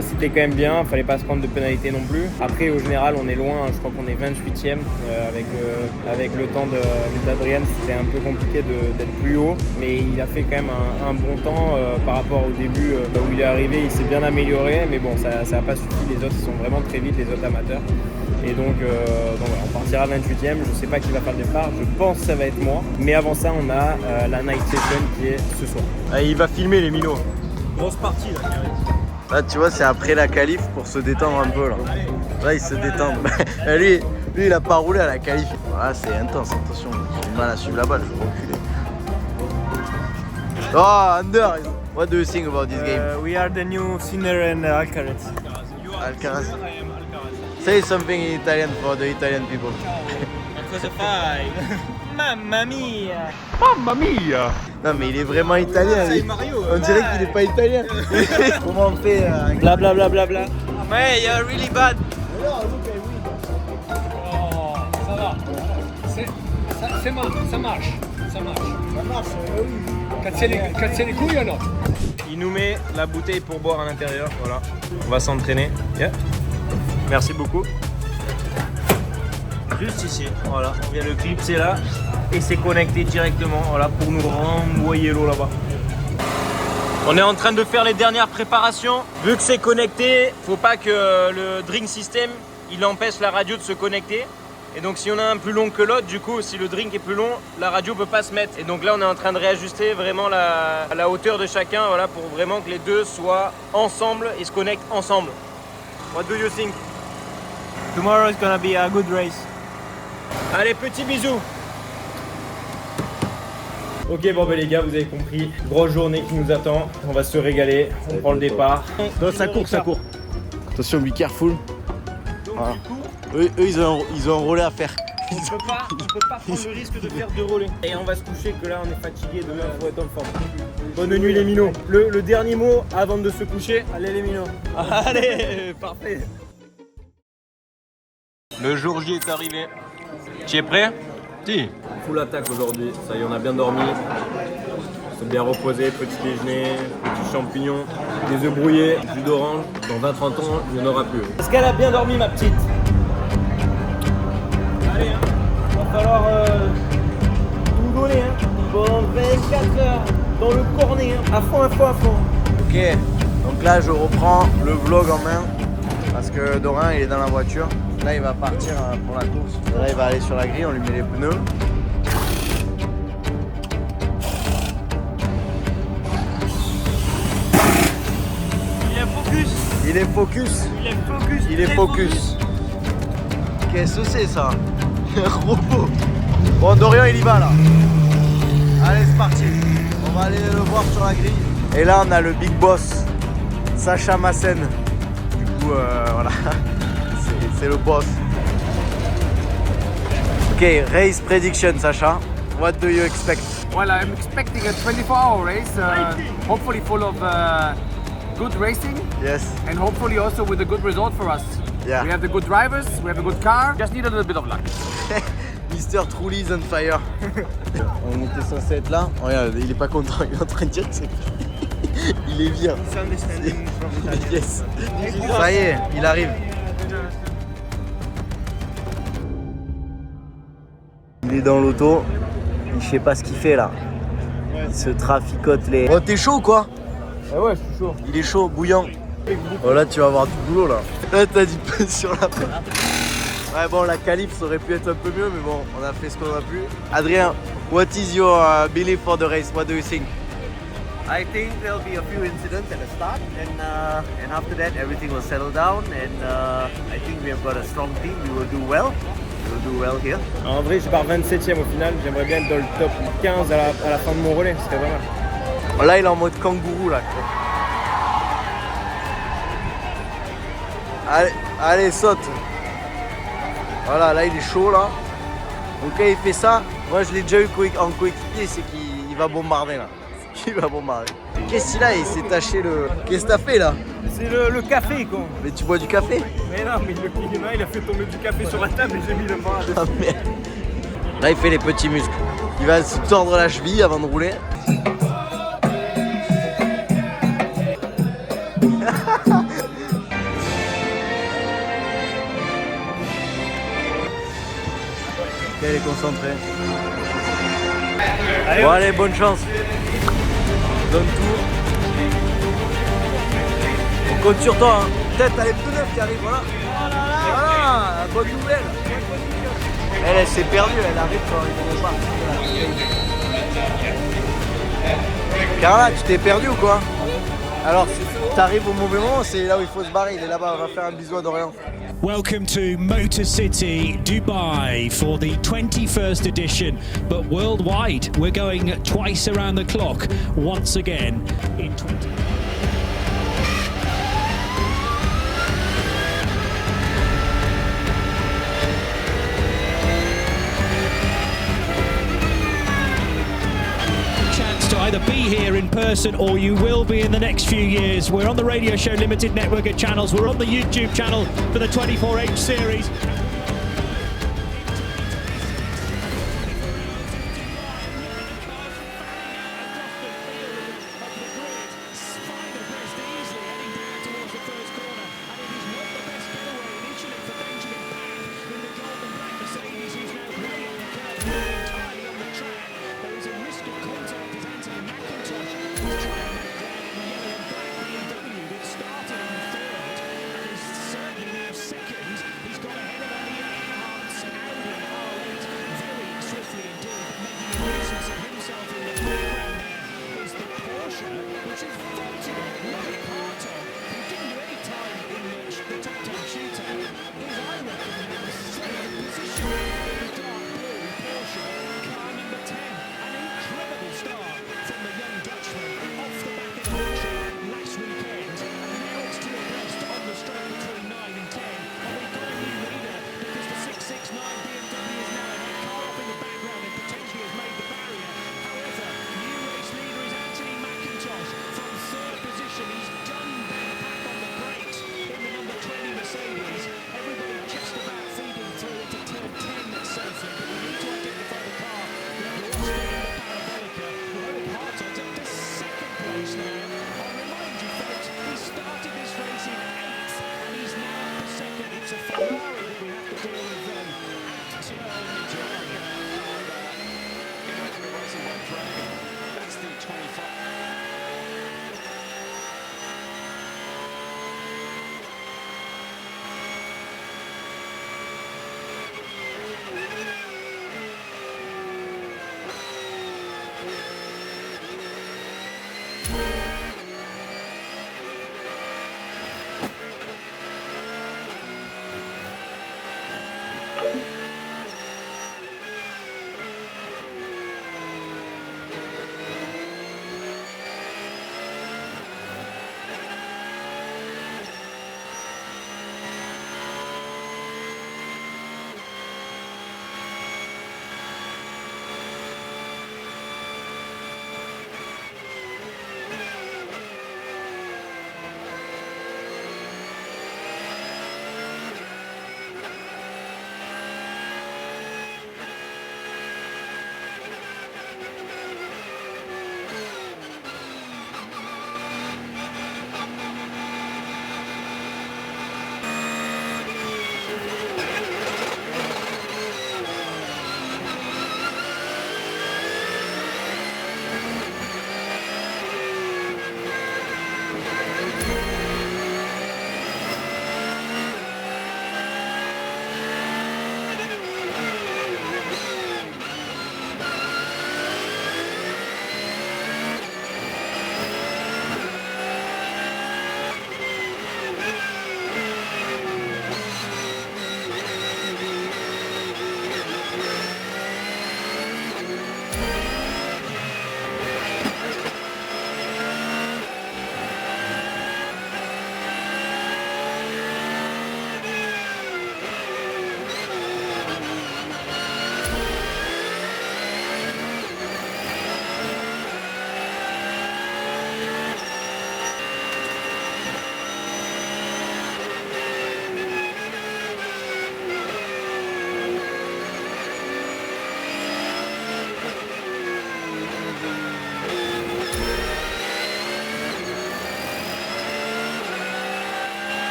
c'était quand même bien. Fallait pas se prendre de pénalité non plus. Après, au général, on est loin. Je crois qu'on est 28e avec le temps d'Adrien. C'était un peu compliqué d'être plus haut. Mais il a fait quand même un bon temps par rapport au début où il est arrivé. Il s'est bien amélioré. Mais bon, ça n'a pas suffi. Les autres sont vraiment très vite, les autres amateurs. Et donc voilà, on partira 28e, je sais pas qui va faire le départ, je pense que ça va être moi. Mais avant ça, on a la night session qui est ce soir. Allez, il va filmer les minots. Grosse partie là. Là tu vois c'est après la qualif pour se détendre un peu là. Là ils se détendent. lui il a pas roulé à la qualif. Voilà, c'est intense, attention, j'ai du mal à suivre la balle, je vais reculer. Oh under! What do you think about this game? We are the new Sinner and Alcaraz. Alcaraz. Say something in Italian for the Italian people. Cosa fai? Mamma mia! Mamma mia! Non mais il est vraiment italien. C'est Mario. On dirait qu'il est pas italien. Comment on fait Bla bla bla bla bla. Ouais, you're really bad. Oh, ça va. Ça marche. Ça marche, oui. Casser les couilles ou non? Il nous met la bouteille pour boire à l'intérieur, voilà. On va s'entraîner. Yeah. Merci beaucoup. Juste ici, voilà. On vient le clipser là. et c'est connecté directement voilà, pour nous renvoyer l'eau là-bas. On est en train de faire les dernières préparations. Vu que c'est connecté, faut pas que le drink system il empêche la radio de se connecter. Et donc si on a un plus long que l'autre, du coup si le drink est plus long, la radio peut pas se mettre. Et donc là on est en train de réajuster vraiment la hauteur de chacun, voilà, pour vraiment que les deux soient ensemble et se connectent ensemble. What do you think? Tomorrow is gonna be a good race. Allez, petit bisou. Ok, bon ben les gars, vous avez compris, grosse journée qui nous attend, on va se régaler, on prend le départ. Non, ça court, ça court. Attention, be careful. Voilà. Eux, ils ont un relais à faire. On peut pas prendre le risque de faire 2 relais. Et on va se coucher que là on est fatigué, demain il faut être en forme. Bonne nuit les minots. Le dernier mot avant de se coucher, allez les minots. Allez, parfait. Le jour J est arrivé. Tu es prêt? Si. Full attaque aujourd'hui, ça y est on a bien dormi. On s'est bien reposé, petit déjeuner, petits champignons, des œufs brouillés, jus d'orange. Dans 20-30 ans, il n'y en aura plus. Est-ce qu'elle a bien dormi ma petite? Allez, hein. Va falloir tout donner hein. Pendant 24 heures dans le cornet, hein. À fond, à fond, à fond. Ok, donc là je reprends le vlog en main parce que Dorian il est dans la voiture. Là il va partir pour la course. Là il va aller sur la grille, on lui met les pneus. Il est focus. Il est focus. Qu'est-ce que c'est ça? Un robot. Bon, Dorian il y va là. Allez, c'est parti. On va aller le voir sur la grille. Et là on a le big boss, Sacha Massen. Du coup voilà, c'est le boss. Ok, race prediction Sacha. What do you expect? Well, I'm expecting a 24-hour race, hopefully full of good racing, Yes. and hopefully also with a good result for us. Yeah. We have the good drivers, we have a good car, just need a little bit of luck. Mr. Trulli is on fire. On était censé être là. Regarde, il est pas content, il est en train de dire que c'est... Il est bien. Yes. Ça y est, il arrive. Il est dans l'auto. Je sais pas ce qu'il fait là. Il se traficote les... Oh, t'es chaud ou quoi? Ah ouais, je suis chaud. Il est chaud, bouillant. Oh là, tu vas avoir du boulot là. Là, t'as du pain sur la main. Ouais, bon, la qualif, ça aurait pu être un peu mieux, mais bon, on a fait ce qu'on a pu. Adrien, what is your belief for the race? What do you think? I think there'll be a few incidents at the start, and after that everything will settle down. And I think we have got a strong team. We will do well. We will do well here. En vrai, je pars 27ème au final. J'aimerais bien être dans le top 15 à la fin de mon relais. Ce serait pas mal. Là, il est en mode kangourou là. Allez, allez, saute. Voilà, là il est chaud là. Donc quand il fait ça, moi je l'ai déjà eu en coéquipier, c'est qu'il va bombarder là. Il va bombarder. Qu'est-ce qu'il a? Il s'est taché le... Qu'est-ce que t'as fait là? C'est le café quoi. Mais tu bois du café? Mais non, mais le climat il a fait tomber du café sur la table et j'ai mis le bras dessus. Ah merde. Là il fait les petits muscles. Il va se tordre la cheville avant de rouler. Elle est concentrée. Allez, bon allez, bonne chance. Donne tout. On compte sur toi. Hein. Peut-être t'as les pneus neufs qui arrivent, voilà. Et voilà, la bonne nouvelle. Elle s'est perdue, elle arrive quand il ne pas. Carla, tu t'es perdu ou quoi? Alors, t'arrives au mauvais moment, c'est là où il faut se barrer. Il est là-bas, on va faire un bisou à Dorian. Welcome to Motor City, Dubai for the 21st edition, but worldwide we're going twice around the clock once again in 20... to either be here in person or you will be in the next few years. We're on the Radio Show Limited network of channels. We're on the YouTube channel for the 24H series. Porsche's vaulted it. Robert Hartog, who didn't do any time in the top 10 shootout, is, I reckon, now second position in the dark blue Porsche, car number 10. An incredible start from the young Dutchman off the back of the action last weekend. And now it's two abreast on the straight between 9 and 10. And we've got a new leader because the 669 BMW is now in the car up in the background and potentially has made the barrier. However, new race leader is Anthony McIntosh from third position. He's done Ben Pack on the brakes in the number 20 Mercedes. Everybody just about feeding through into turn 10 safely, but we need to identify the car. We have lost it in the Parabolica. Robert Hartog's up to second place now. I'll remind you folks, he started this race in 8th and he's now up to second. It's a Ferrari that we have to deal with then at Turn. That's the 25.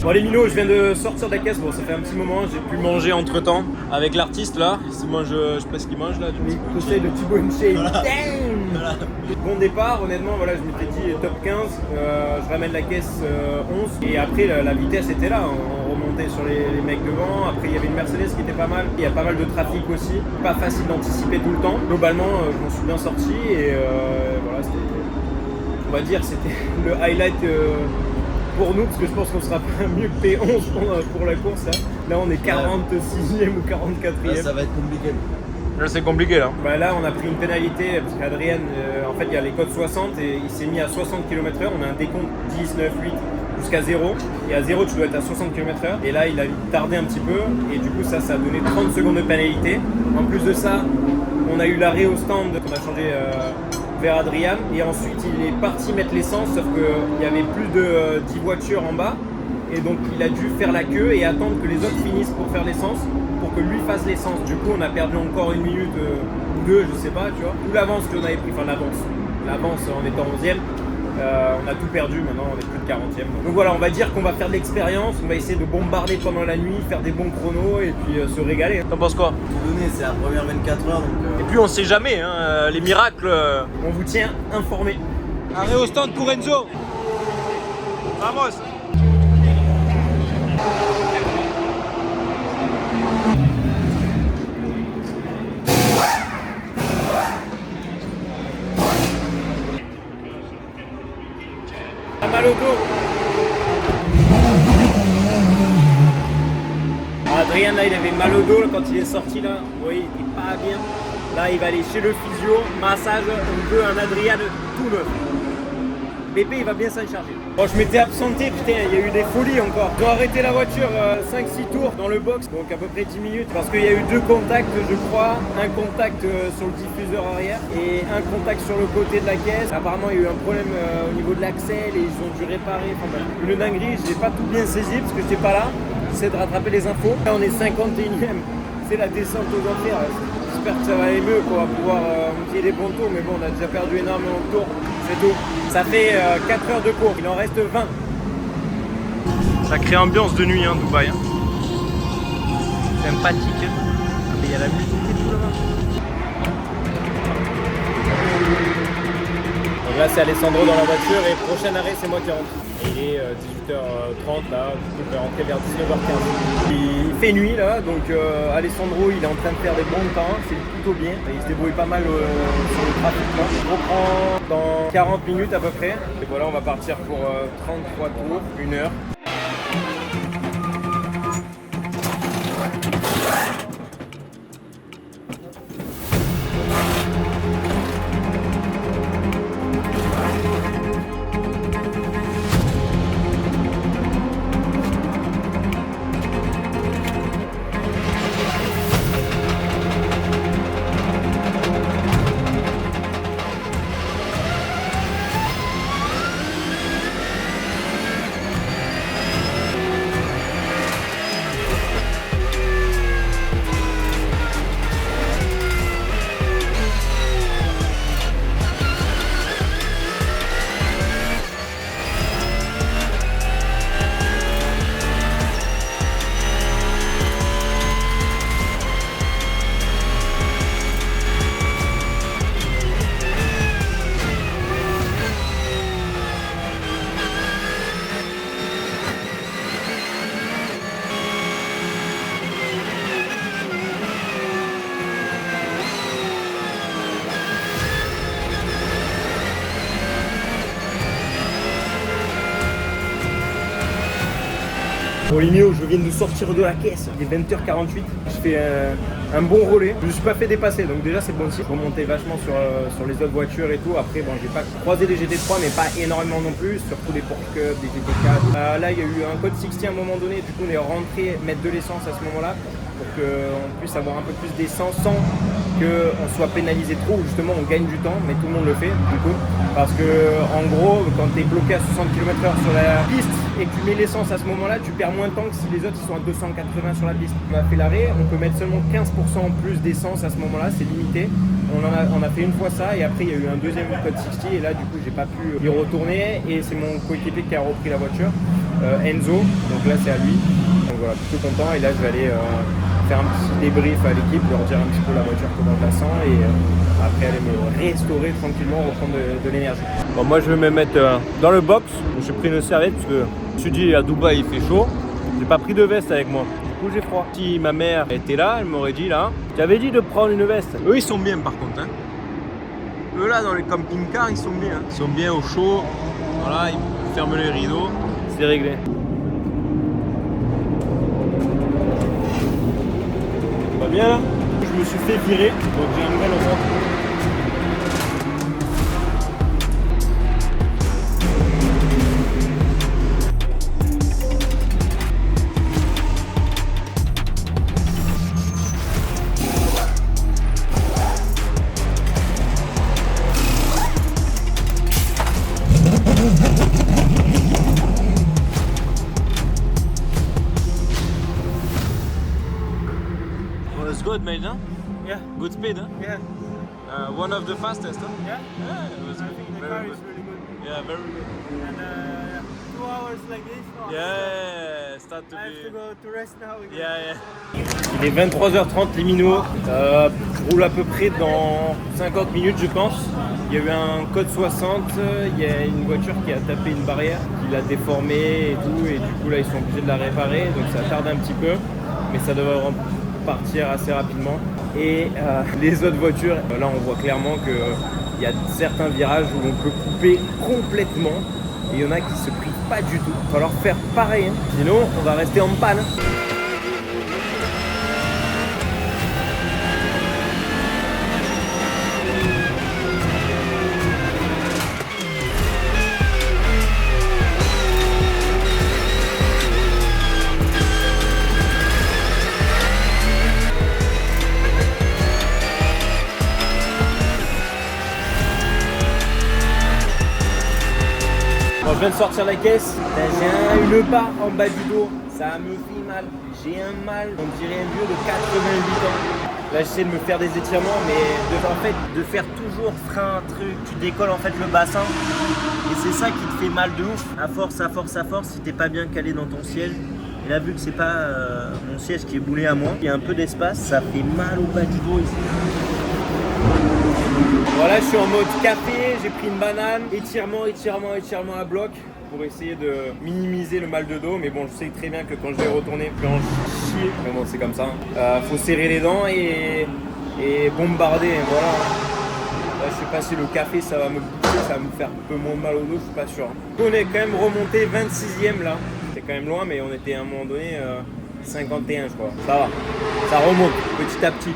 Bon les minots, je viens de sortir de la caisse, bon ça fait un petit moment, j'ai pu manger entre temps avec l'artiste là, je sais pas ce qu'il mange là, mais conseil de T-Bone Shake. Voilà. Bon départ, honnêtement voilà, je m'étais dit top 15, je ramène la caisse 11 et après la vitesse était là, on remontait sur les mecs devant, après il y avait une Mercedes qui était pas mal, il y a pas mal de trafic aussi, pas facile d'anticiper tout le temps, globalement je m'en suis bien sorti et voilà, on va dire c'était le highlight pour nous, parce que je pense qu'on sera pas mieux que P11 pour la course. Là on est 46e ou 44e. Là, ça va être compliqué. Là c'est compliqué là. Bah, là on a pris une pénalité parce qu'Adrien, en fait il y a les codes 60 et il s'est mis à 60 km/h. On a un décompte 10, 9, 8 jusqu'à 0. Et à 0 tu dois être à 60 km/h. Et là il a tardé un petit peu et du coup ça a donné 30 secondes de pénalité. En plus de ça, on a eu l'arrêt au stand, on a changé vers Adrien et ensuite il est parti mettre l'essence sauf qu'il y avait plus de 10 voitures en bas et donc il a dû faire la queue et attendre que les autres finissent pour faire l'essence pour que lui fasse l'essence. Du coup on a perdu encore une minute ou deux, je sais pas, tu vois. Tout l'avance qu'on avait pris, enfin l'avance en étant 11e, on a tout perdu, maintenant on est plus de 40e. Donc voilà, on va dire qu'on va faire de l'expérience, on va essayer de bombarder pendant la nuit, faire des bons chronos et puis se régaler. T'en penses quoi? Tout donné, c'est la première 24 heures donc. Et puis on sait jamais, hein, les miracles, on vous tient informés. Arrêt au stand pour Enzo. Vamos. Mal au dos. Adrien là il avait mal au dos là, quand il est sorti là, vous voyez il est pas bien. Là il va aller chez le physio, massage, on veut un Adrien tout neuf. Bébé il va bien s'en charger. Bon je m'étais absenté, putain il y a eu des folies encore. J'ai arrêté la voiture 5-6 tours dans le box, donc à peu près 10 minutes parce qu'il y a eu 2 contacts je crois, un contact sur le diffuseur arrière et un contact sur le côté de la caisse. Apparemment il y a eu un problème au niveau de l'axel et ils ont dû réparer. Enfin, une dinguerie, je n'ai pas tout bien saisi parce que j'étais pas là, j'essaie de rattraper les infos. Là on est 51e, c'est la descente aux enfers. J'espère que ça va aller mieux, qu'on va pouvoir monter des bons tours, mais bon on a déjà perdu énormément de tours, c'est tout. Ça fait 4 heures de cours, il en reste 20. Sacrée ambiance de nuit, hein, Dubaï. Hein. Sympathique. Ah, mais il y a la musique et tout là-bas. Donc là, c'est Alessandro dans la voiture et prochain arrêt, c'est moi qui rentre. Et il est 18h30 là, je vais rentrer vers 19h15. Il fait nuit là, donc Alessandro il est en train de faire des bons temps, c'est plutôt bien. Il se débrouille pas mal sur le trafic là. On reprend dans 40 minutes à peu près. Et voilà, on va partir pour 33 tours, 1 heure. Bon les mios, je viens de sortir de la caisse, il est 20h48, je fais un bon relais, je ne suis pas fait dépasser donc déjà c'est bon signe. Je remontais vachement sur les autres voitures et tout, après bon j'ai pas croisé les GT3 mais pas énormément non plus, surtout des Porsche Cup, des GT4. Là il y a eu un code 60 à un moment donné, du coup on est rentré mettre de l'essence à ce moment là pour qu'on puisse avoir un peu plus d'essence sans qu'on soit pénalisé trop, justement on gagne du temps, mais tout le monde le fait du coup, parce que en gros quand tu es bloqué à 60 km/h sur la piste et que tu mets l'essence à ce moment là, tu perds moins de temps que si les autres ils sont à 280 sur la piste. On a fait l'arrêt, on peut mettre seulement 15% en plus d'essence à ce moment là, c'est limité. On a fait une fois ça et après il y a eu un deuxième code 60 et là du coup j'ai pas pu y retourner et c'est mon coéquipier qui a repris la voiture, Enzo, donc là c'est à lui. Donc voilà, plutôt content et là je vais aller faire un petit débrief à l'équipe, leur dire un petit peu la voiture comment je la sens et après aller me restaurer tranquillement, reprendre de l'énergie. Bon moi je vais me mettre dans le box, j'ai pris une serviette parce que je me suis dit à Dubaï il fait chaud, j'ai pas pris de veste avec moi, du coup j'ai froid. Si ma mère était là, elle m'aurait dit là, j'avais dit de prendre une veste. Eux ils sont bien par contre hein. Eux là dans les camping-cars ils sont bien, hein. Ils sont bien au chaud, voilà, ils ferment les rideaux. c'est réglé. Pas bien là? Je me suis fait virer, donc j'ai un nouvel endroit. Well, it's good, mate, huh? Yeah. Good speed, huh? Yeah. One of the fastest, huh? Yeah. Yeah, it was I think the very car good. is really good. Yeah, very good. And 2 hours like this. Oh, Yeah, start to I have to be. go to rest now. Again. Yeah, yeah. Il est 23h30 les minots. Je roule à peu près dans 50 minutes, je pense. Il y a eu un code 60, il y a une voiture qui a tapé une barrière, qui l'a déformée et tout, et du coup là ils sont obligés de la réparer, donc ça tarde un petit peu, mais ça devrait repartir assez rapidement. Et les autres voitures, là on voit clairement qu'il y a certains virages où on peut couper complètement, et il y en a qui se privent pas du tout. Il va falloir faire pareil, hein. Sinon on va rester en panne. Bon, je viens de sortir la caisse, j'ai une barre en bas du dos, ça me fait mal, j'ai un mal, on dirait un vieux de 88 ans. Là j'essaie de me faire des étirements, mais en fait de faire toujours frein, truc, tu décolles en fait le bassin, et c'est ça qui te fait mal de ouf, à force, si t'es pas bien calé dans ton siège. Et là vu que c'est pas mon siège qui est boulé à moi, il y a un peu d'espace, ça fait mal au bas du dos ici. Voilà, je suis en mode café, j'ai pris une banane, étirement à bloc pour essayer de minimiser le mal de dos. Mais bon, je sais très bien que quand je vais retourner, je vais en chier. Mais bon, c'est comme ça. Faut serrer les dents et bombarder. Voilà. Là, je sais pas si le café ça va me booster, ça va me faire un peu moins mal au dos, je suis pas sûr. On est quand même remonté 26e là. C'était quand même loin, mais on était à un moment donné 51, je crois. Ça va, ça remonte petit à petit.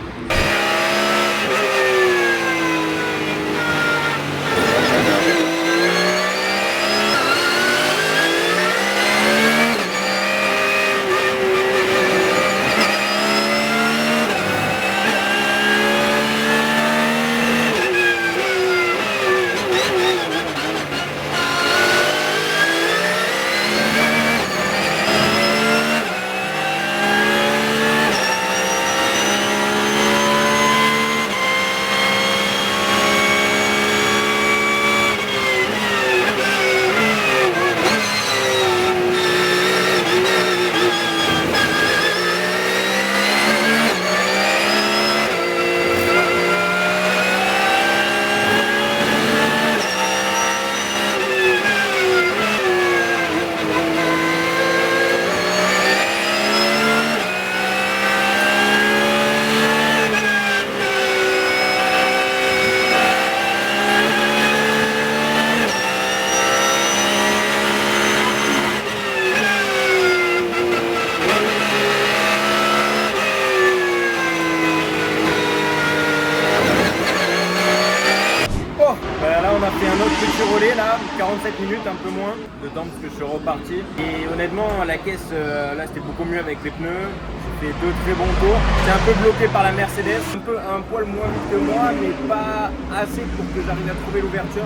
On a fait un autre petit relais là, 47 minutes, un peu moins de temps parce que je suis reparti. Et honnêtement, la caisse, là c'était beaucoup mieux avec les pneus. J'ai fait 2 très bons tours. J'étais un peu bloqué par la Mercedes, un poil moins vite que moi, mais pas assez pour que j'arrive à trouver l'ouverture.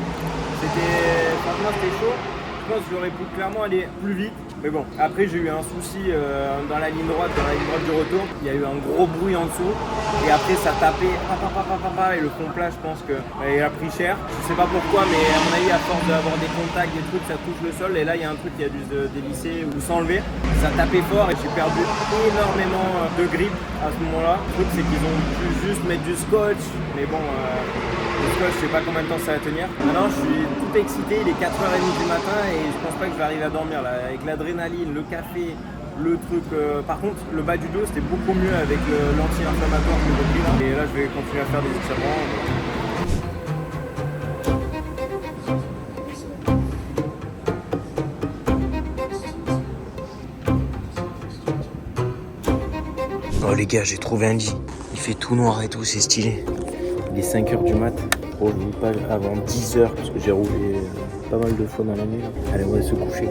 Franchement c'était chaud. Je pense que j'aurais pu clairement aller plus vite. Mais bon, après j'ai eu un souci dans la ligne droite du retour. Il y a eu un gros bruit en dessous. Et après ça tapait, et le fond plat, je pense qu'il a pris cher. Je sais pas pourquoi, mais à mon avis, à force d'avoir des contacts, des trucs, ça touche le sol. Et là, il y a un truc qui a dû se dévisser ou s'enlever. Ça tapait fort et j'ai perdu énormément de grip à ce moment-là. Le truc, c'est qu'ils ont pu juste mettre du scotch. Mais bon, le scotch, je sais pas combien de temps ça va tenir. Maintenant, je suis tout excité. Il est 4h30 du matin et je pense pas que je vais arriver à dormir là. Avec l'adrénaline, le café, le truc. Par contre, le bas du dos, c'était beaucoup mieux avec l'anti-inflammatoire que j'ai pris là. Et là, je vais continuer à faire des étirements. Oh les gars, j'ai trouvé un lit. Il fait tout noir et tout, c'est stylé. Il est 5h du mat. Oh, je ne vais pas avant 10h parce que j'ai roulé pas mal de fois dans la nuit. Là. Allez, on va se coucher.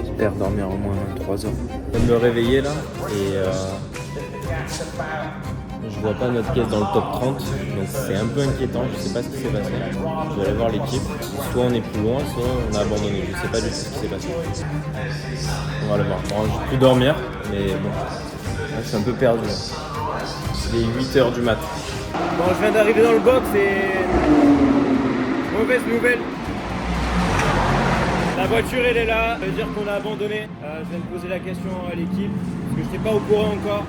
J'espère dormir au moins 3 heures. Je viens de me réveiller là et je vois pas notre caisse dans le top 30. Donc c'est un peu inquiétant, je sais pas ce qui s'est passé. Je vais aller voir l'équipe. Soit on est plus loin, soit on a abandonné. Je sais pas du tout ce qui s'est passé. On va le voir. Bon, j'ai pu dormir, mais bon, là, je suis un peu perdu. Là. Il est 8h du mat. Bon, je viens d'arriver dans le box et mauvaise nouvelle. La voiture elle est là, ça veut dire qu'on a abandonné. Je viens de poser la question à l'équipe parce que je n'étais pas au courant encore.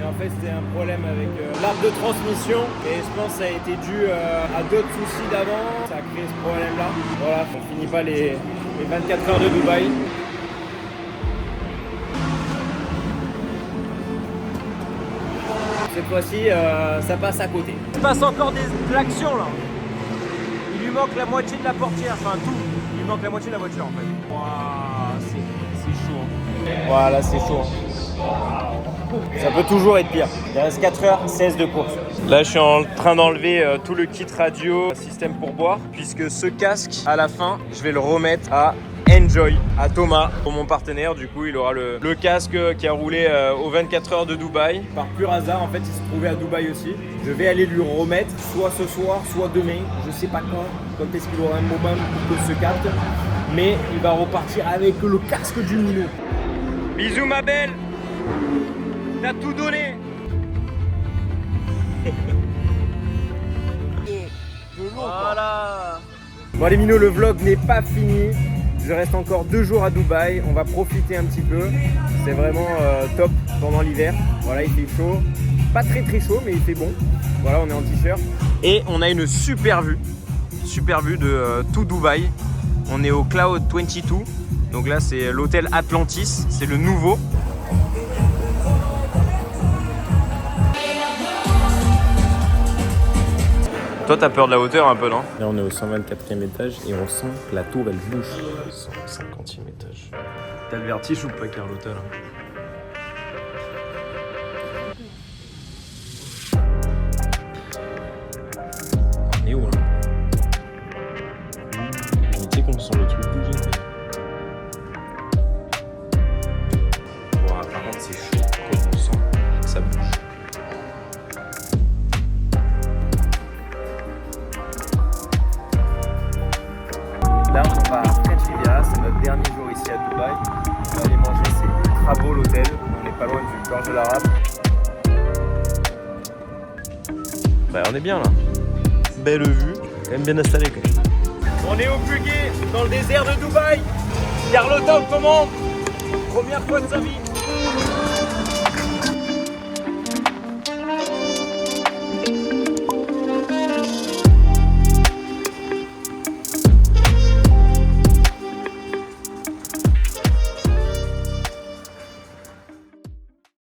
Et en fait c'était un problème avec l'arbre de transmission et je pense que ça a été dû à d'autres soucis d'avant. Ça a créé ce problème là. Voilà, on finit pas les 24 heures de Dubaï. Cette fois-ci, ça passe à côté. Il se passe encore de l'action là. Il lui manque la moitié de la portière, enfin tout. Il lui manque la moitié de la voiture en fait. Waouh, c'est chaud. Voilà, c'est chaud. Ça peut toujours être pire. Il reste 4h16 de course. Là, je suis en train d'enlever tout le kit radio, système pourboire, puisque ce casque, à la fin, je vais le remettre à Enjoy, à Thomas, pour mon partenaire. Du coup, il aura le casque qui a roulé aux 24 heures de Dubaï. Par pur hasard, en fait, il se trouvait à Dubaï aussi. Je vais aller lui remettre, soit ce soir, soit demain. Je sais pas quand est-ce qu'il aura un moment pour que se capte. Mais il va repartir avec le casque du Mino. Bisous, ma belle. T'as tout donné. Voilà. Bon les minots, le vlog n'est pas fini. Je reste encore 2 jours à Dubaï. On va profiter un petit peu. C'est vraiment top pendant l'hiver. Voilà, il fait chaud. Pas très chaud, mais il fait bon. Voilà, on est en t-shirt. Et on a une super vue de tout Dubaï. On est au Cloud 22. Donc là, c'est l'hôtel Atlantis. C'est le nouveau. Toi, t'as peur de la hauteur un peu, non? Là, on est au 124e étage et on sent que la tour, elle bouge. 150e étage. T'as le vertige ou pas, Carlotta, là? On est où, là? Mais tu sais qu'on sent le truc bouger, quoi. Bon, par contre, c'est chaud. Comme on sent, ça bouge. Là, on va à French Riviera, c'est notre dernier jour ici à Dubaï. On va aller manger, c'est ultra beau l'hôtel. On n'est pas loin du Burj Al Arab. Bah, on est bien là. Belle vue, quand même bien installé quand même. On est au Phuket, dans le désert de Dubaï. Carlotta aux commandes. Première fois de sa vie.